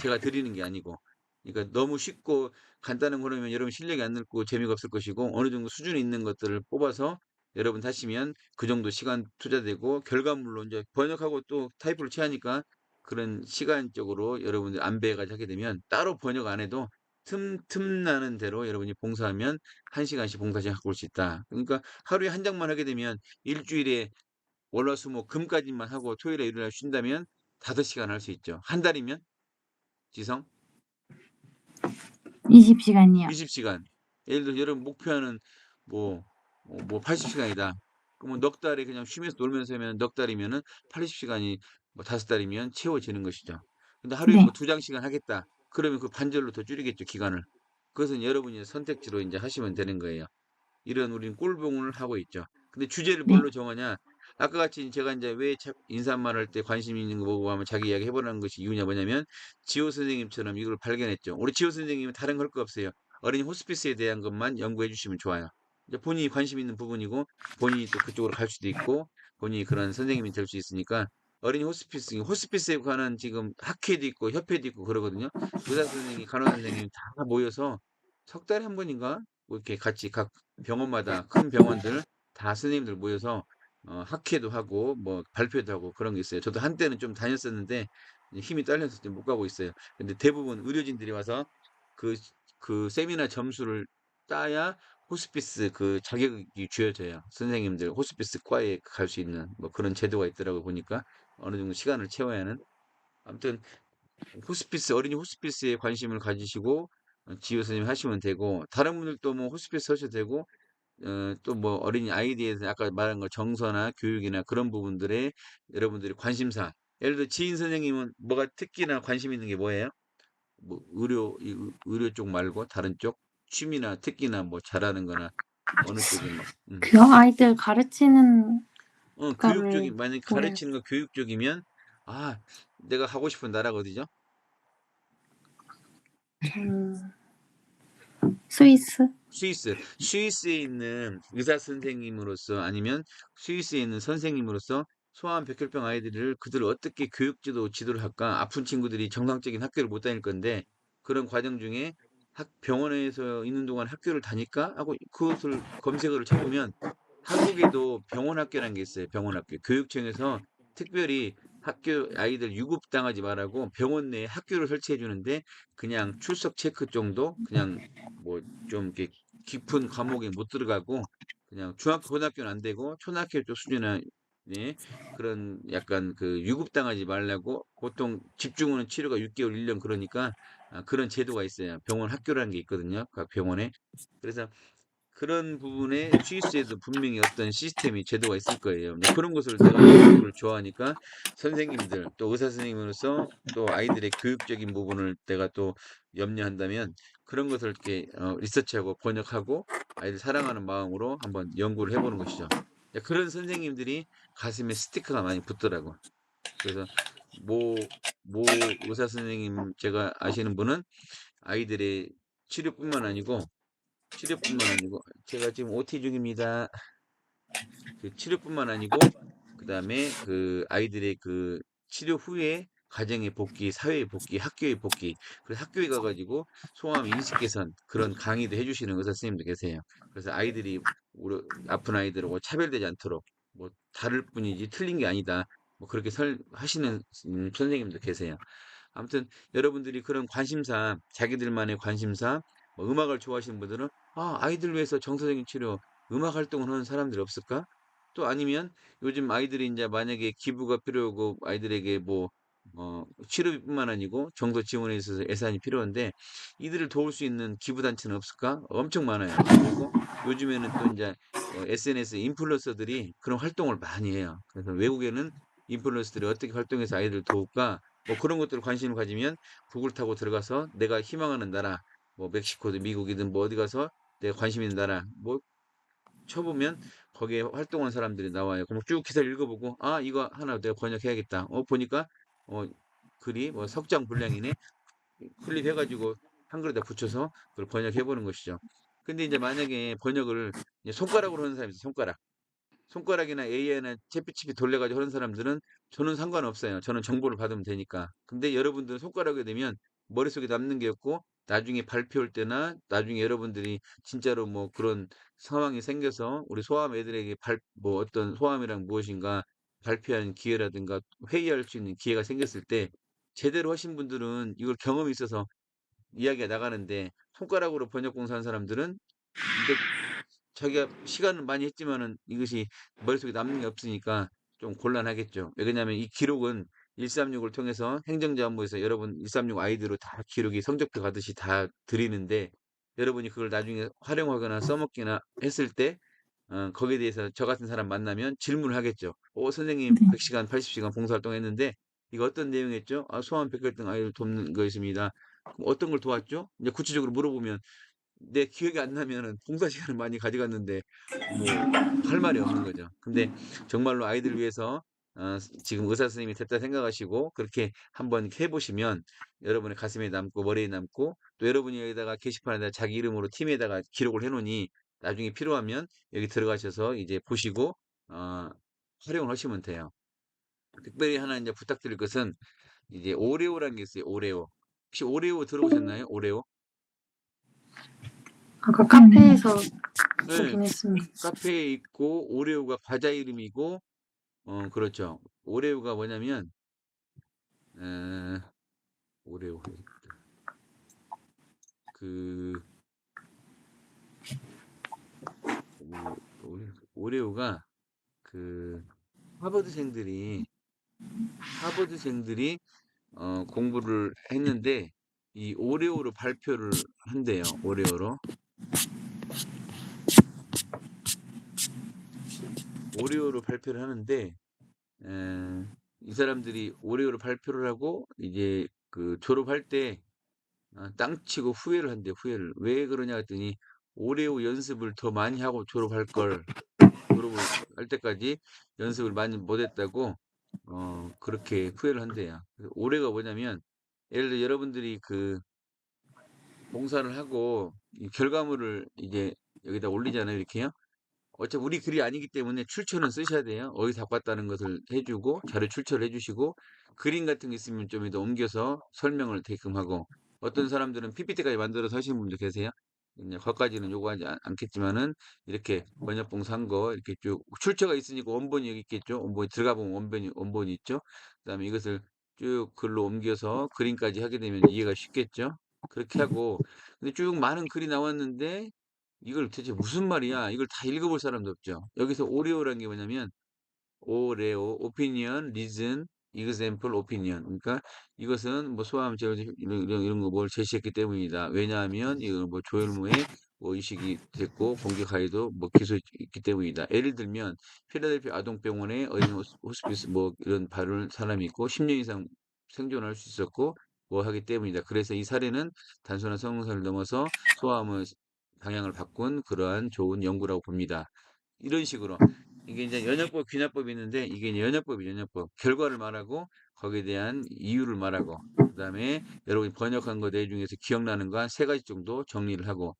제가 드리는 게 아니고. 그러니까 너무 쉽고 간단한 거라면 여러분 실력이 안 늘고 재미가 없을 것이고 어느 정도 수준이 있는 것들을 뽑아서 여러분 하시면 그 정도 시간 투자되고 결과물로 이제 번역하고 또 타이프를 취하니까 그런 시간적으로 여러분들 안배까지 하게 되면 따로 번역 안 해도 틈나는 대로 여러분이 봉사하면 1시간씩 봉사 시간 갖고 올 수 있다. 그러니까 하루에 한 장만 하게 되면 일주일에 월화수목 금까지만 하고 토요일에 일요일에 쉰다면 5시간 할 수 있죠. 한 달이면 지성 20시간이요. 20시간. 예를 들어 여러분 목표하는 뭐 80시간이다. 그러면 넉 달에 그냥 쉬면서 놀면서 하면 넉 달이면은 80시간이 뭐 5달이면 채워지는 것이죠. 근데 하루에 뭐 네. 2장씩은 하겠다. 그러면 그 반절로 더 줄이겠죠, 기간을. 그것은 여러분이 선택지로 이제 하시면 되는 거예요. 이런 우리는 꼴봉을 하고 있죠. 근데 주제를 네. 뭘로 정하냐? 아까 같이 제가 이제 왜 인사말 할 때 관심 있는 거 보고 하면 자기 이야기 해보라는 것이 이유냐 뭐냐면 지호 선생님처럼 이걸 발견했죠. 우리 지호 선생님은 다른 거 할 거 없어요. 어린이 호스피스에 대한 것만 연구해 주시면 좋아요. 이제 본인이 관심 있는 부분이고 본인이 또 그쪽으로 갈 수도 있고 본인이 그런 선생님이 될 수 있으니까 어린이 호스피스에 관한 지금 학회도 있고 협회도 있고 그러거든요. 의사 선생님, 간호사 선생님 다 모여서 석 달에 한 번인가 뭐 이렇게 같이 각 병원마다 큰 병원들 다 선생님들 모여서 학회도 하고 뭐 발표도 하고 그런 게 있어요. 저도 한때는 좀 다녔었는데 이제 힘이 딸려서 좀 못 가고 있어요. 근데 대부분 의료진들이 와서 그, 그 세미나 점수를 따야 호스피스 그 자격이 주어져요. 선생님들 호스피스 과에 갈 수 있는 뭐 그런 제도가 있더라고 보니까 어느 정도 시간을 채워야 하는. 아무튼 호스피스 어린이 호스피스에 관심을 가지시고 지효 선생님 하시면 되고 다른 분들도 뭐 호스피스 하셔도 되고 또 뭐 어린이 아이에 대해서 아까 말한 거 정서나 교육이나 그런 부분들에 여러분들이 관심사 예를 들어 지인 선생님은 뭐가 특기나 관심 있는 게 뭐예요? 뭐 의료 쪽 말고 다른 쪽 취미나 특기나 뭐 잘하는 거나 어느 쪽에 뭐 그 아이들 가르치는 거를 교육적인 만약 보면 가르치는 거 교육적이면 아 내가 가고 싶은 나라가 어디죠? 스위스? 스위스에 있는 의사 선생님으로서 아니면 스위스에 있는 선생님으로서 소아암 백혈병 아이들을 그들을 어떻게 교육지도 지도를 할까? 아픈 친구들이 정상적인 학교를 못 다닐 건데 그런 과정 중에 병원에서 있는 동안 학교를 다닐까? 하고 그것을 검색어를 쳐보면 한국에도 병원 학교라는 게 있어요. 병원 학교. 교육청에서 특별히 학교 아이들 유급당하지 말라고 병원 내에 학교를 설치해 주는데 그냥 출석 체크 정도 그냥 뭐 좀 이렇게 깊은 과목에 못 들어가고 그냥 중학교 고등학교는 안 되고 초등학교 쪽 수준의 예, 그런 약간 그 유급당하지 말라고 보통 집중호는 치료가 6개월 1년 그러니까 그런 제도가 있어요. 병원 학교라는 게 있거든요. 각 병원에. 그래서 그런 부분에 스위스에도 분명히 어떤 시스템이 제도가 있을 거예요. 이제 그런 것을 내가 연구를 좋아하니까 선생님들 또 의사 선생님으로서 또 아이들의 교육적인 부분을 내가 또 염려한다면 그런 것을 이렇게 리서치하고 번역하고 아이들 사랑하는 마음으로 한번 연구를 해보는 것이죠. 이제 그런 선생님들이 가슴에 스티커가 많이 붙더라고. 그래서 모 의사 선생님 제가 아시는 분은 아이들의 치료뿐만 아니고 제가 지금 OT 중입니다. 그 치료뿐만 아니고 그다음에 그 아이들의 그 치료 후에 가정의 복귀, 사회의 복귀, 학교의 복귀. 그래서 학교에 가가지고 소아암 인식 개선 그런 강의도 해주시는 의사 선생님도 계세요. 그래서 아이들이 우리 아픈 아이들하고 차별되지 않도록 뭐 다를 뿐이지 틀린 게 아니다. 뭐 그렇게 하시는 선생님도 계세요. 아무튼 여러분들이 그런 관심사, 자기들만의 관심사, 뭐 음악을 좋아하시는 분들은 아이들 위해서 정서적인 치료, 음악 활동을 하는 사람들이 없을까? 또 아니면 요즘 아이들이 이제 만약에 기부가 필요하고 아이들에게 뭐 치료비뿐만 아니고 정서 지원에 있어서 예산이 필요한데 이들을 도울 수 있는 기부단체는 없을까? 엄청 많아요. 그리고 요즘에는 또 이제 SNS 인플루언서들이 그런 활동을 많이 해요. 그래서 외국에는 인플루언서들이 어떻게 활동해서 아이들을 도울까? 뭐 그런 것들 관심을 가지면 구글 타고 들어가서 내가 희망하는 나라, 뭐 멕시코든 미국이든 뭐 어디 가서 내가 관심 있는 나라, 뭐 쳐보면 거기에 활동하는 사람들이 나와요. 그럼 쭉 기사를 읽어보고 이거 하나 내가 번역해야겠다. 보니까 어, 글이 뭐 석장 분량이네. 클릭해가지고 한글에다 붙여서 그걸 번역해 보는 것이죠. 근데 이제 만약에 번역을 이제 손가락으로 하는 사람이 있어요. 손가락이나 AI나 챗GPT 돌려가지고 하는 사람들은 저는 상관없어요. 저는 정보를 받으면 되니까. 근데 여러분들은 손가락에 되면 머릿속에 남는 게 없고 나중에 발표할 때나 나중에 여러분들이 진짜로 뭐 그런 상황이 생겨서 우리 소아암 애들에게 뭐 어떤 소아암이란 무엇인가 발표하는 기회라든가 회의할 수 있는 기회가 생겼을 때 제대로 하신 분들은 이걸 경험이 있어서 이야기가 나가는데 손가락으로 번역 공사한 사람들은 이거 자기가 시간을 많이 했지만은 이것이 머릿속에 남는 게 없으니까 좀 곤란하겠죠. 왜냐하면 이 기록은 136을 통해서 행정자원부에서 여러분 136 아이디로 다 기록이 성적표 가듯이 다 드리는데 여러분이 그걸 나중에 활용하거나 써먹거나 했을 때 거기에 대해서 저 같은 사람 만나면 질문을 하겠죠. 선생님 네. 100시간, 80시간 봉사활동 했는데 이거 어떤 내용이었죠? 소아암 백혈등 아이를 돕는 거였습니다. 그럼 어떤 걸 도왔죠? 이제 구체적으로 물어보면 내 기억이 안 나면은 봉사 시간을 많이 가져갔는데 뭐 할 말이 없는 거죠. 근데 정말로 아이들을 위해서 지금 의사 선생님이 됐다 생각하시고 그렇게 한번 해보시면 여러분의 가슴에 남고 머리에 남고 또 여러분이 여기다가 게시판에다 자기 이름으로 팀에다가 기록을 해놓으니 나중에 필요하면 여기 들어가셔서 이제 보시고 어, 활용을 하시면 돼요. 특별히 하나 이제 부탁드릴 것은 이제 오레오라는 게 있어요. 오레오. 혹시 오레오 들어보셨나요? 오레오? 아까 카페에서 네, 보긴 했습니다. 카페에 있고 오레오가 과자 이름이고 그렇죠. 오레오가 뭐냐면 에, 오레오 그 오레오가 그 하버드생들이 하버드생들이 공부를 했는데 이 오레오로 발표를 한대요. 오레오로 발표를 하는데 이 사람들이 오레오로 발표를 하고 이제 그 졸업할 때 땅 치고 후회를 한대, 후회를. 왜 그러냐 했더니 오레오 연습을 더 많이 하고 졸업할 걸, 졸업을 할 때까지 연습을 많이 못했다고 그렇게 후회를 한대요. 그래서 오레가 뭐냐면 예를 들어 여러분들이 그 봉사를 하고 이 결과물을 이제 여기다 올리잖아요, 이렇게요. 어차피 우리 글이 아니기 때문에 출처는 쓰셔야 돼요. 어디서 바꿨다는 것을 해주고 자료 출처를 해주시고 그림 같은 게 있으면 좀 더 옮겨서 설명을 대끔 하고 어떤 사람들은 PPT까지 만들어서 하시는 분도 계세요. 이제 거기까지는 요구하지 않겠지만은 이렇게 번역봉사한 거 이렇게 쭉 출처가 있으니까 원본이 여기 있겠죠. 원본이 들어가 보면 원본이 있죠. 그다음에 이것을 쭉 글로 옮겨서 그림까지 하게 되면 이해가 쉽겠죠. 그렇게 하고 근데 쭉 많은 글이 나왔는데 이걸 대체 무슨 말이야? 이걸 다 읽어볼 사람도 없죠. 여기서 오레오라는 게 뭐냐면 오레오, 오피니언, 리즌, example, opinion. 그러니까 이것은 뭐 소아암 제어 이런 거 뭘 제시했기 때문이다. 왜냐하면 이거 뭐 조혈무에 뭐 의식이 됐고 공격 가해도 뭐 기소 있기 때문이다. 예를 들면 필라델피아 아동병원에 어린 호스피스 뭐 이런 바른 사람이 있고 10년 이상 생존할 수 있었고 뭐 하기 때문이다. 그래서 이 사례는 단순한 성공사를 넘어서 소아암의 방향을 바꾼 그러한 좋은 연구라고 봅니다. 이런 식으로 이게 이제 연역법, 귀납법이 있는데 이게 이제 연역법이 연역법. 결과를 말하고 거기에 대한 이유를 말하고 그다음에 여러분이 번역한 거 내중에서 기억나는 거 한 세 가지 정도 정리를 하고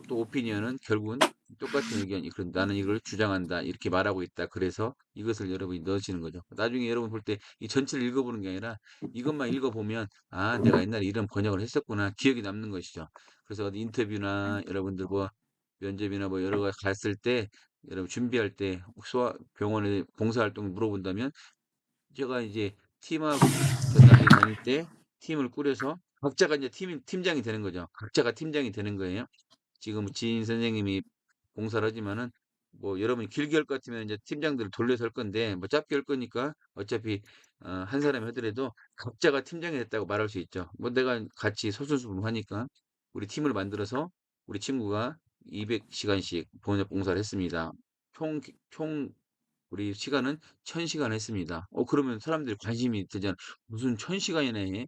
또 오피니언은 결국은 똑같은 의견이 그런 나는 이걸 주장한다 이렇게 말하고 있다. 그래서 이것을 여러분이 넣으시는 거죠. 나중에 여러분 볼 때 이 전체를 읽어보는 게 아니라 이것만 읽어보면 아 내가 옛날에 이런 번역을 했었구나 기억이 남는 것이죠. 그래서 어디 인터뷰나 여러분들 뭐 면접이나 뭐 여러 가지 갔을 때 여러분 준비할 때 소아 병원에 봉사활동 물어본다면 제가 이제 팀하고 당시에 다닐 때 팀을 꾸려서 각자가 이제 팀장이 되는 거죠. 각자가 팀장이 되는 거예요. 지금 지인 선생님이 봉사를 하지만은 뭐 여러분이 길게 할 것 같으면 이제 팀장들을 돌려서 할 건데 뭐 짧게 할 거니까 어차피 한 사람이 하더라도 각자가 팀장이 됐다고 말할 수 있죠. 뭐 내가 같이 솔선수범하니까 우리 팀을 만들어서 우리 친구가 200시간씩 번역 봉사를 했습니다. 총 우리 시간은 1000시간 했습니다. 그러면 사람들이 관심이 들잖아. 무슨 1000시간이나 해?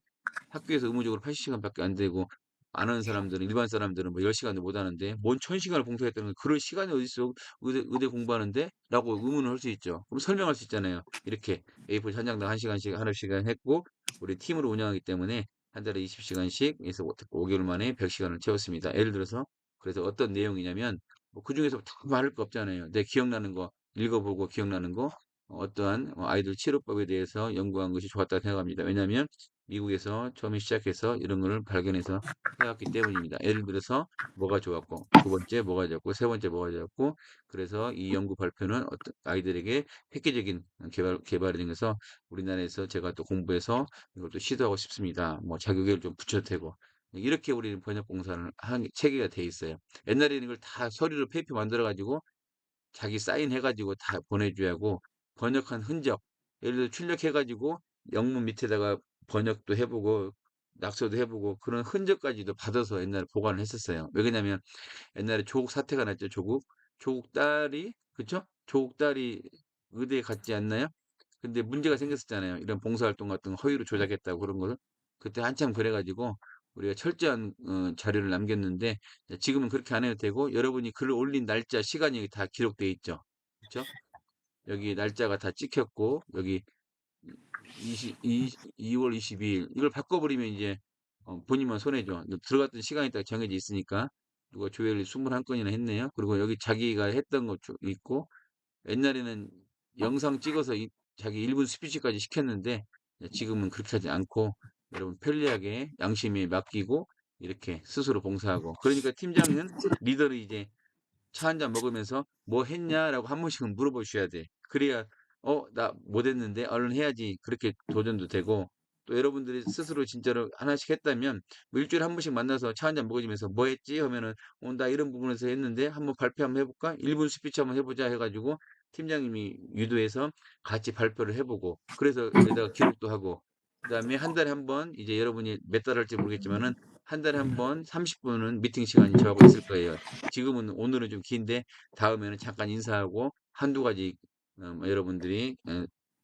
학교에서 의무적으로 80시간밖에 안 되고 안 하는 사람들은 일반 사람들은 뭐 10시간도 못 하는데 뭔 1000시간을 봉사했다는 거 그럴 시간이 어디 있어? 의대 공부하는데? 라고 의문을 할 수 있죠. 그럼 설명할 수 있잖아요. 이렇게 A4 한 장당 1시간씩 하나씩간 했고 우리 팀으로 운영하기 때문에 한 달에 20시간씩 해서 5개월 만에 100시간을 채웠습니다. 예를 들어서 그래서 어떤 내용이냐면 뭐 그중에서 다 말할 거 없잖아요. 내 기억나는 거 읽어보고 기억나는 거 어떠한 아이들 치료법에 대해서 연구한 것이 좋았다고 생각합니다. 왜냐하면 미국에서 처음에 시작해서 이런 거를 발견해서 해왔기 때문입니다. 예를 들어서 뭐가 좋았고 두 번째 뭐가 좋았고 세 번째 뭐가 좋았고 그래서 이 연구 발표는 어떤 아이들에게 획기적인 개발이 되면서 우리나라에서 제가 또 공부해서 이것도 시도하고 싶습니다. 뭐 자격을 좀 붙여도 되고 이렇게 우리는 번역 봉사를 한 체계가 돼 있어요. 옛날에는 이걸 다 서류로 페이퍼 만들어 가지고 자기 사인해 가지고 다 보내줘야 하고 번역한 흔적 예를 들어 출력해 가지고 영문 밑에다가 번역도 해보고 낙서도 해보고 그런 흔적까지도 받아서 옛날에 보관을 했었어요. 왜 그러냐면 옛날에 조국 사태가 났죠. 조국 딸이 그쵸? 조국 딸이 의대에 갔지 않나요? 근데 문제가 생겼었잖아요. 이런 봉사활동 같은 거 허위로 조작했다고 그런 거를. 그때 한참 그래가지고 우리가 철저한 자료를 남겼는데 지금은 그렇게 안 해도 되고 여러분이 글을 올린 날짜, 시간이 여기 다 기록돼 있죠. 그렇죠? 여기 날짜가 다 찍혔고 여기 2월 22일 이걸 바꿔버리면 이제 본인만 손해죠. 들어갔던 시간이 딱 정해져 있으니까 누가 조회를 21건이나 했네요. 그리고 여기 자기가 했던 거 있고 옛날에는 영상 찍어서 자기 1분 스피치까지 시켰는데 지금은 그렇게 하지 않고 여러분 편리하게 양심에 맡기고 이렇게 스스로 봉사하고 그러니까 팀장은 리더를 이제 차 한잔 먹으면서 뭐 했냐라고 한 번씩은 물어보셔야 돼. 그래야 나 못했는데 얼른 해야지 그렇게 도전도 되고 또 여러분들이 스스로 진짜로 하나씩 했다면 뭐 일주일에 한 번씩 만나서 차 한잔 먹으면서 뭐 했지 하면은 나 이런 부분에서 했는데 한번 발표 한번 해볼까? 1분 스피치 한번 해보자 해가지고 팀장님이 유도해서 같이 발표를 해보고 그래서 여기다가 기록도 하고 그다음에 한 달에 한 번 이제 여러분이 몇 달 할지 모르겠지만은 한 달에 한 번 30분은 미팅 시간이 저하고 있을 거예요. 지금은 오늘은 좀 긴데 다음에는 잠깐 인사하고 한두 가지 뭐 여러분들이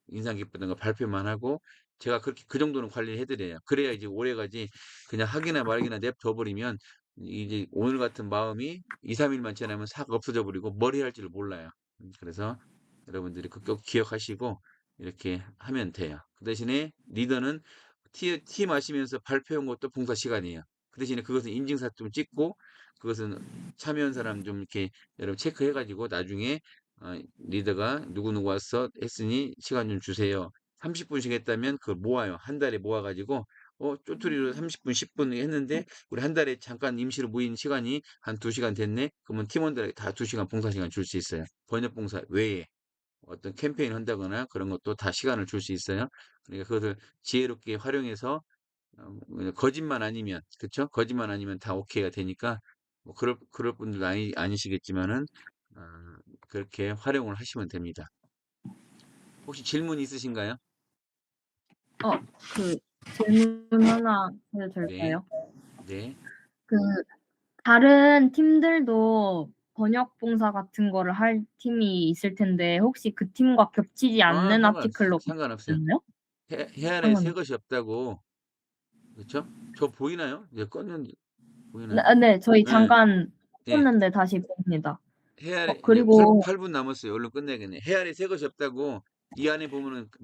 인상 깊었던 거 발표만 하고 제가 그렇게 그 정도는 관리를 해드려요. 그래야 이제 오래가지 그냥 하기나 말기나 냅둬 버리면 이제 오늘 같은 마음이 2, 3일만 지나면 싹 없어져 버리고 머리 할 줄을 몰라요. 그래서 여러분들이 그꼭 기억하시고 이렇게 하면 돼요. 그 대신에 리더는 티 마시면서 발표한 것도 봉사 시간이에요. 그 대신에 그것은 인증사 좀 찍고 그것은 참여한 사람 좀 이렇게 여러분 체크해가지고 나중에 리더가 누구누구 왔어 했으니 시간 좀 주세요. 30분씩 했다면 그걸 모아요. 한 달에 모아가지고 쪼투리로 30분, 10분 했는데 우리 한 달에 잠깐 임시로 모인 시간이 한 2시간 됐네? 그러면 팀원들에게 다 2시간 봉사 시간 줄 수 있어요. 번역 봉사 외에 어떤 캠페인 한다거나 그런 것도 다 시간을 줄 수 있어요. 그러니까 그것을 지혜롭게 활용해서 거짓말 아니면 그쵸? 거짓말 아니면 다 오케이가 되니까 뭐 그럴 분들도 아니시겠지만은 어, 그렇게 활용을 하시면 됩니다. 혹시 질문 있으신가요? 그 질문 하나 해도 네, 될까요? 네. 그 다른 팀들도 번역 봉사 같은 거를 할 팀이 있을 텐데 혹시 그 팀과 겹치지 않는 아티클로 상관없어요. 있나요? 해안에 새 것이 없다고 그렇죠? 저 보이나요? 이제 껐는데 보이나요? 네, 저희 네, 잠깐 네. 껐는데 다시 봅니다. 해아래 이제 그리고 8분 남았어요. 얼른 끝내야겠네. 해아래 새 것이 없다고 이 안에 보면은 그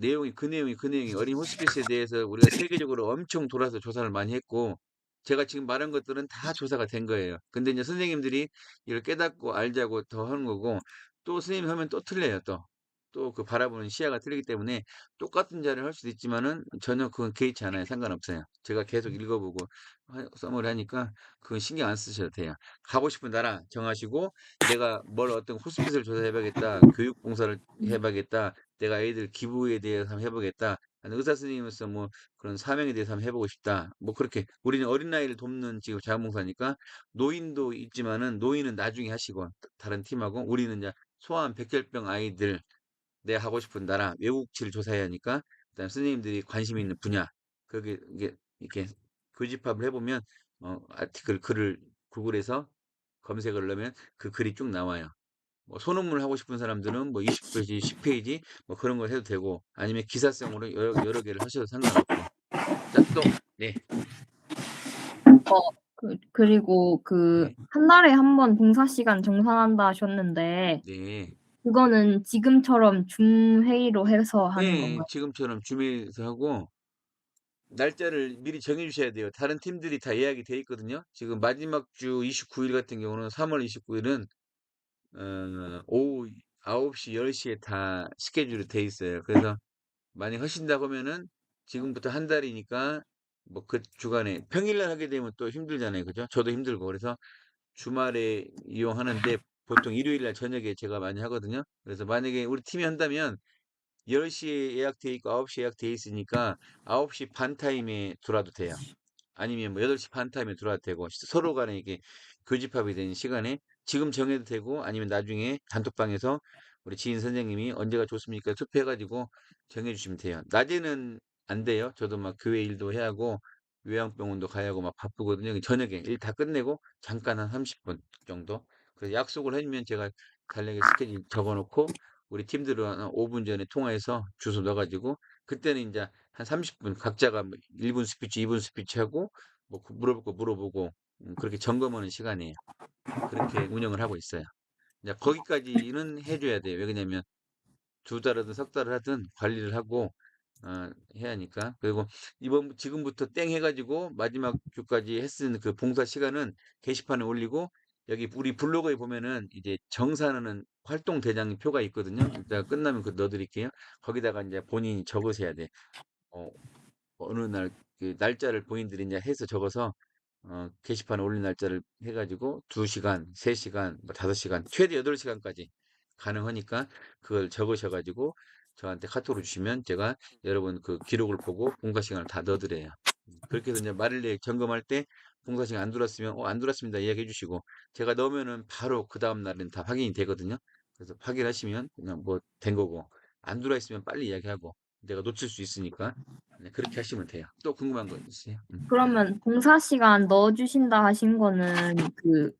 내용이 어린 호스피스에 대해서 우리가 세계적으로 엄청 돌아서 조사를 많이 했고 제가 지금 말한 것들은 다 조사가 된 거예요. 근데 이제 선생님들이 이걸 깨닫고 알자고 더 하는 거고 또 선생님이 하면 또 틀려요. 또 그 바라보는 시야가 틀리기 때문에 똑같은 자료를 할 수도 있지만은 전혀 그건 개의치 않아요. 상관없어요. 제가 계속 읽어보고 써머리 하니까 그건 신경 안 쓰셔도 돼요. 가고 싶은 나라 정하시고 내가 어떤 호스피스를 조사해봐야겠다. 교육봉사를 해봐야겠다. 내가 애들 기부에 대해서 한번 해보겠다. 아니, 의사 선생님으로서 뭐 그런 사명에 대해서 한번 해보고 싶다. 뭐 그렇게 우리는 어린아이를 돕는 지금 자원봉사니까 노인도 있지만은 노인은 나중에 하시고 다른 팀하고 우리는 이제 소아암 백혈병 아이들 내가 하고 싶은 나라 외국치를 조사해야 하니까 그다음 선생님들이 관심 있는 분야 그게 이렇게 교집합을 해보면 글을 구글에서 검색을 넣으면 그 글이 쭉 나와요. 뭐 소논문 하고 싶은 사람들은 뭐 20페이지, 10페이지 뭐 그런 걸 해도 되고 아니면 기사성으로 여러 개를 하셔도 상관없고 자, 네, 그리고 네, 한 달에 한 번 봉사 시간 정산한다 하셨는데 네. 그거는 지금처럼 줌 회의로 해서 하는 네, 건가요? 지금처럼 줌에서 하고 날짜를 미리 정해 주셔야 돼요. 다른 팀들이 다 예약이 돼 있거든요. 지금 마지막 주 29일 같은 경우는 3월 29일은 오후 9시, 10시에 다 스케줄이 돼 있어요. 그래서 만약 하신다고 하면은 지금부터 한 달이니까 뭐 그 주간에 평일날 하게 되면 또 힘들잖아요. 그죠? 저도 힘들고. 그래서 주말에 이용하는데 보통 일요일날 저녁에 제가 많이 하거든요. 그래서 만약에 우리 팀이 한다면 10시에 예약돼 있고 9시에 예약돼 있으니까 9시 반 타임에 들어와도 돼요. 아니면 뭐 8시 반 타임에 들어와도 되고 서로 간에 이게 교집합이 되는 시간에 지금 정해도 되고 아니면 나중에 단톡방에서 우리 지인 선생님이 언제가 좋습니까? 투표해가지고 정해주시면 돼요. 낮에는 안 돼요. 저도 막 교회 일도 해야 하고 요양병원도 가야 하고 막 바쁘거든요. 저녁에 일 다 끝내고 잠깐 한 30분 정도. 그래서 약속을 해주면 제가 달력에 스케줄 적어놓고 우리 팀들은 한 5분 전에 통화해서 주소 넣어가지고 그때는 이제 한 30분 각자가 뭐 1분 스피치, 2분 스피치 하고 뭐 물어볼 거 물어보고 그렇게 점검하는 시간이에요. 그렇게 운영을 하고 있어요. 이제 거기까지는 해줘야 돼요. 왜냐면 2달이든 석 달을 하든 관리를 하고 해야 하니까. 그리고 지금부터 땡 해가지고 마지막 주까지 했은 그 봉사 시간은 게시판에 올리고 여기 우리 블로그에 보면은 이제 정산하는 활동 대장 표가 있거든요. 이따 끝나면 그 넣어드릴게요. 거기다가 이제 본인이 적으셔야 돼. 어, 어느 날 그 날짜를 본인들이 이제 해서 적어서 게시판에 올린 날짜를 해가지고 2시간, 3시간, 뭐 5시간, 최대 8시간까지 가능하니까 그걸 적으셔가지고 저한테 카톡으로 주시면 제가 여러분 그 기록을 보고 봉사 시간을 다 넣어드려요. 그렇게 해서 이제 말일에 점검할 때 봉사 시간 안 들어왔으면 안 들어왔습니다 이야기해 주시고 제가 넣으면은 바로 그 다음 날은 다 확인이 되거든요. 그래서 확인하시면 그냥 뭐 된 거고 안 들어왔으면 빨리 이야기하고 내가 놓칠 수 있으니까 네, 그렇게 하시면 돼요. 또 궁금한 거 있으세요? 그러면 봉사 시간 넣어주신다 하신 거는 그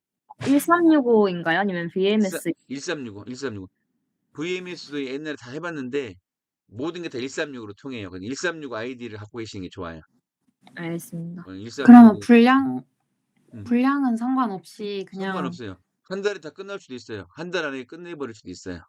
1365인가요? 아니면 BMS? 1365. VMS도 옛날에 다 해봤는데 모든 게 다 136으로 통해요. 136 아이디를 갖고 계시는 게 좋아요. 알겠습니다. 그러면 136 분량은 상관없이 그냥 상관없어요. 한 달에 다 끝날 수도 있어요. 한 달 안에 끝내버릴 수도 있어요.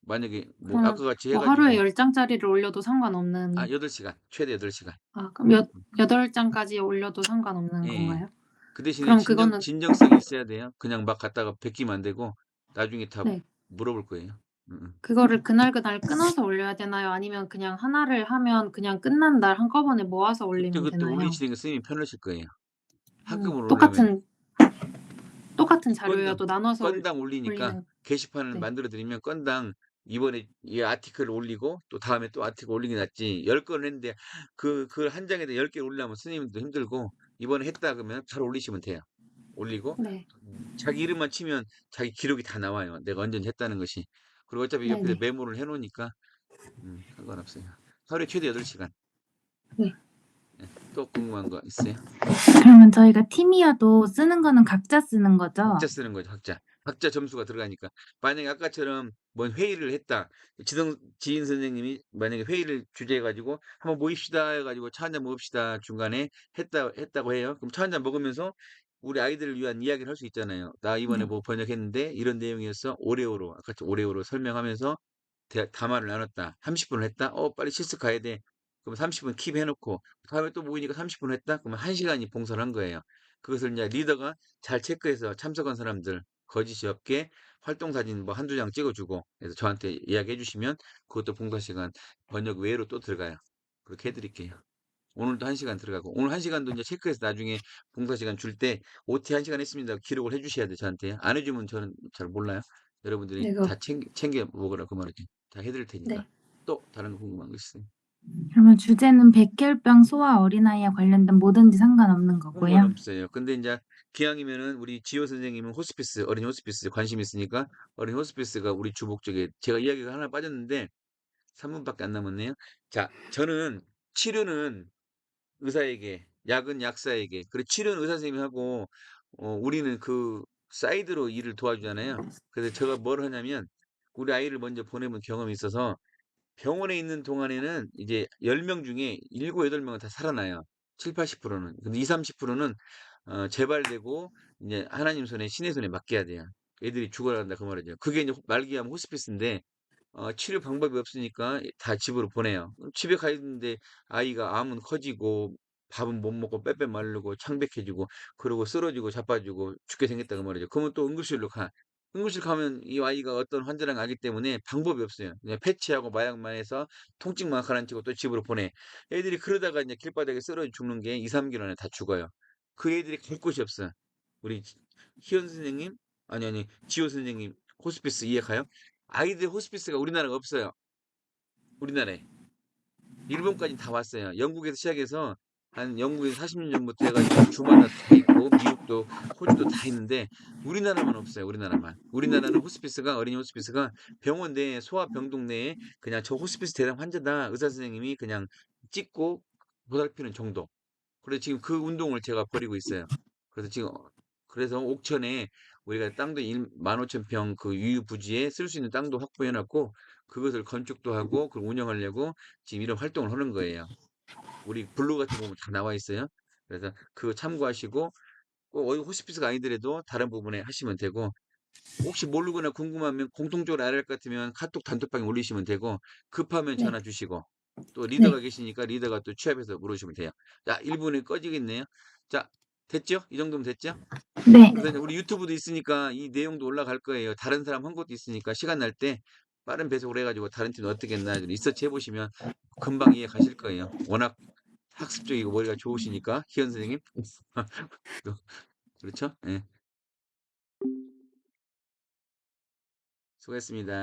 만약에 뭐 그러면 아까 같이 뭐 하루에 해가지고 10장짜리를 올려도 상관없는 8시간 최대 8시간. 그럼 8장까지 올려도 상관없는 예, 예. 건가요? 그 대신에 그럼 그거는 진정성이 있어야 돼요. 그냥 막 갖다가 베끼면 안 되고 나중에 다 네. 물어볼 거예요. 그거를 그날 끊어서 올려야 되나요? 아니면 그냥 하나를 하면 그냥 끝난 날 한꺼번에 모아서 올리면 그때 되나요? 올리시는 게 선생님이 편하실 거예요. 학급으로 똑같은 건당, 자료여도 나눠서 건당 올리니까 올리는 게시판을 네. 만들어 드리면 건당 이번에 이 아티클을 올리고 또 다음에 또 아티클 올리기 낫지 10건을 했는데 그걸 한 장에다 10개 올리려면 선생님도 힘들고 이번에 했다 그러면 바로 올리시면 돼요. 올리고 네. 자기 이름만 치면 자기 기록이 다 나와요. 내가 언제 했다는 것이. 그리고 어차피 옆에다 네네. 메모를 해놓으니까 상관없어요. 하루에 최대 8시간. 네. 또 궁금한 거 있어요? 그러면 저희가 팀이어도 쓰는 거는 각자 쓰는 거죠? 각자 쓰는 거죠, 각자. 각자 점수가 들어가니까. 만약에 아까처럼 뭔 회의를 했다. 지인 선생님이 만약에 회의를 주재해가지고 한번 모입시다 해가지고 차 한잔 먹읍시다 중간에 했다고 해요. 그럼 차 한잔 먹으면서 우리 아이들을 위한 이야기를 할 수 있잖아요. 나 이번에 네. 뭐 번역했는데 이런 내용이었어. 오래오로 아까 오래오로 설명하면서 담화를 나눴다. 30분을 했다. 빨리 실습 가야 돼. 그럼 30분 킵 해놓고 다음에 또 모이니까 30분 했다. 그러면 1시간이 봉사를 한 거예요. 그것을 이제 리더가 잘 체크해서 참석한 사람들 거짓이 없게 활동 사진 뭐 한두 장 찍어주고 그래서 저한테 이야기해 주시면 그것도 봉사 시간 번역 외로 또 들어가요. 그렇게 해드릴게요. 오늘도 1시간 들어가고 오늘 1시간도 이제 체크해서 나중에 봉사 시간 줄 때 OT 1시간 했습니다. 기록을 해주셔야 돼 저한테. 안 해주면 저는 잘 몰라요. 여러분들이 네, 다 챙겨 먹으라 그 말이지. 다 해드릴 테니까. 네. 또 다른 거 궁금한 거 있어요? 그러면 주제는 백혈병 소아 어린아이와 관련된 뭐든지 상관없는 거고요. 상관없어요. 근데 이제 기왕이면은 우리 지효 선생님은 호스피스, 어린이 호스피스 관심 있으니까 어린이 호스피스가 우리 주 목적에 제가 이야기가 하나 빠졌는데 3분밖에 안 남았네요. 자, 저는 치료는 의사에게, 약은 약사에게, 그리고 치료는 의사 선생님이 하고 우리는 그 사이드로 일을 도와주잖아요. 그래서 제가 뭘 하냐면 우리 아이를 먼저 보내본 경험이 있어서 병원에 있는 동안에는 이제 10명 중에 7, 8명은 다 살아나요. 7, 80%는. 근데 2, 30%는 재발되고 이제 하나님 손에 신의 손에 맡겨야 돼요. 애들이 죽어간다 그 말이죠. 그게 이제 말기암 호스피스인데 치료 방법이 없으니까 다 집으로 보내요. 집에 가 있는데 아이가 암은 커지고 밥은 못 먹고 빼빼 마르고 창백해지고 그러고 쓰러지고 자빠지고 죽게 생겼다고 말이죠. 그러면 또 응급실로 가. 응급실 가면 이 아이가 어떤 환자랑 알기 때문에 방법이 없어요. 그냥 패치하고 마약만 해서 통증만 가라앉히고 또 집으로 보내. 애들이 그러다가 이제 길바닥에 쓰러져 죽는 게 2, 3개월 안에 다 죽어요. 그 애들이 갈 곳이 없어. 우리 희연 선생님, 아니, 지호 선생님 호스피스 이해 가요? 아이들 호스피스가 우리나라가 없어요. 우리나라에. 일본까지 다 왔어요. 영국에서 시작해서 한 영국에서 40년 전부터 해가지고 주마다 다 있고 미국도 호주도 다 있는데 우리나라만 없어요. 우리나라만. 우리나라는 호스피스가 어린이 호스피스가 병원 내에 소아병동 내에 그냥 저 호스피스 대상 환자다 의사 선생님이 그냥 찍고 보살피는 정도. 그래서 지금 그 운동을 제가 벌이고 있어요. 그래서 지금 그래서 옥천에 우리가 땅도 15,000평 그 유유부지에 쓸 수 있는 땅도 확보해놨고 그것을 건축도 하고 그걸 운영하려고 지금 이런 활동을 하는 거예요. 우리 블로그 같은 거 보면 다 나와 있어요. 그래서 그거 참고하시고 꼭 어디 호스피스가 아니더라도 다른 부분에 하시면 되고 혹시 모르거나 궁금하면 공통적으로 알아야 할 것 같으면 카톡 단톡방에 올리시면 되고 급하면 네. 전화 주시고 또 네. 리더가 계시니까 리더가 또 취합해서 물으시면 돼요. 자, 1분에 꺼지겠네요. 자, 됐죠? 이 정도면 됐죠? 네. 그래서 이제 우리 유튜브도 있으니까 이 내용도 올라갈 거예요. 다른 사람 한 것도 있으니까 시간 날 때 빠른 배속을 해가지고 다른 팀은 어떻게 했나 리서치 해보시면 금방 이해 가실 거예요. 워낙 학습적이고 머리가 좋으시니까 희연 선생님. 그렇죠? 예. 수고했습니다.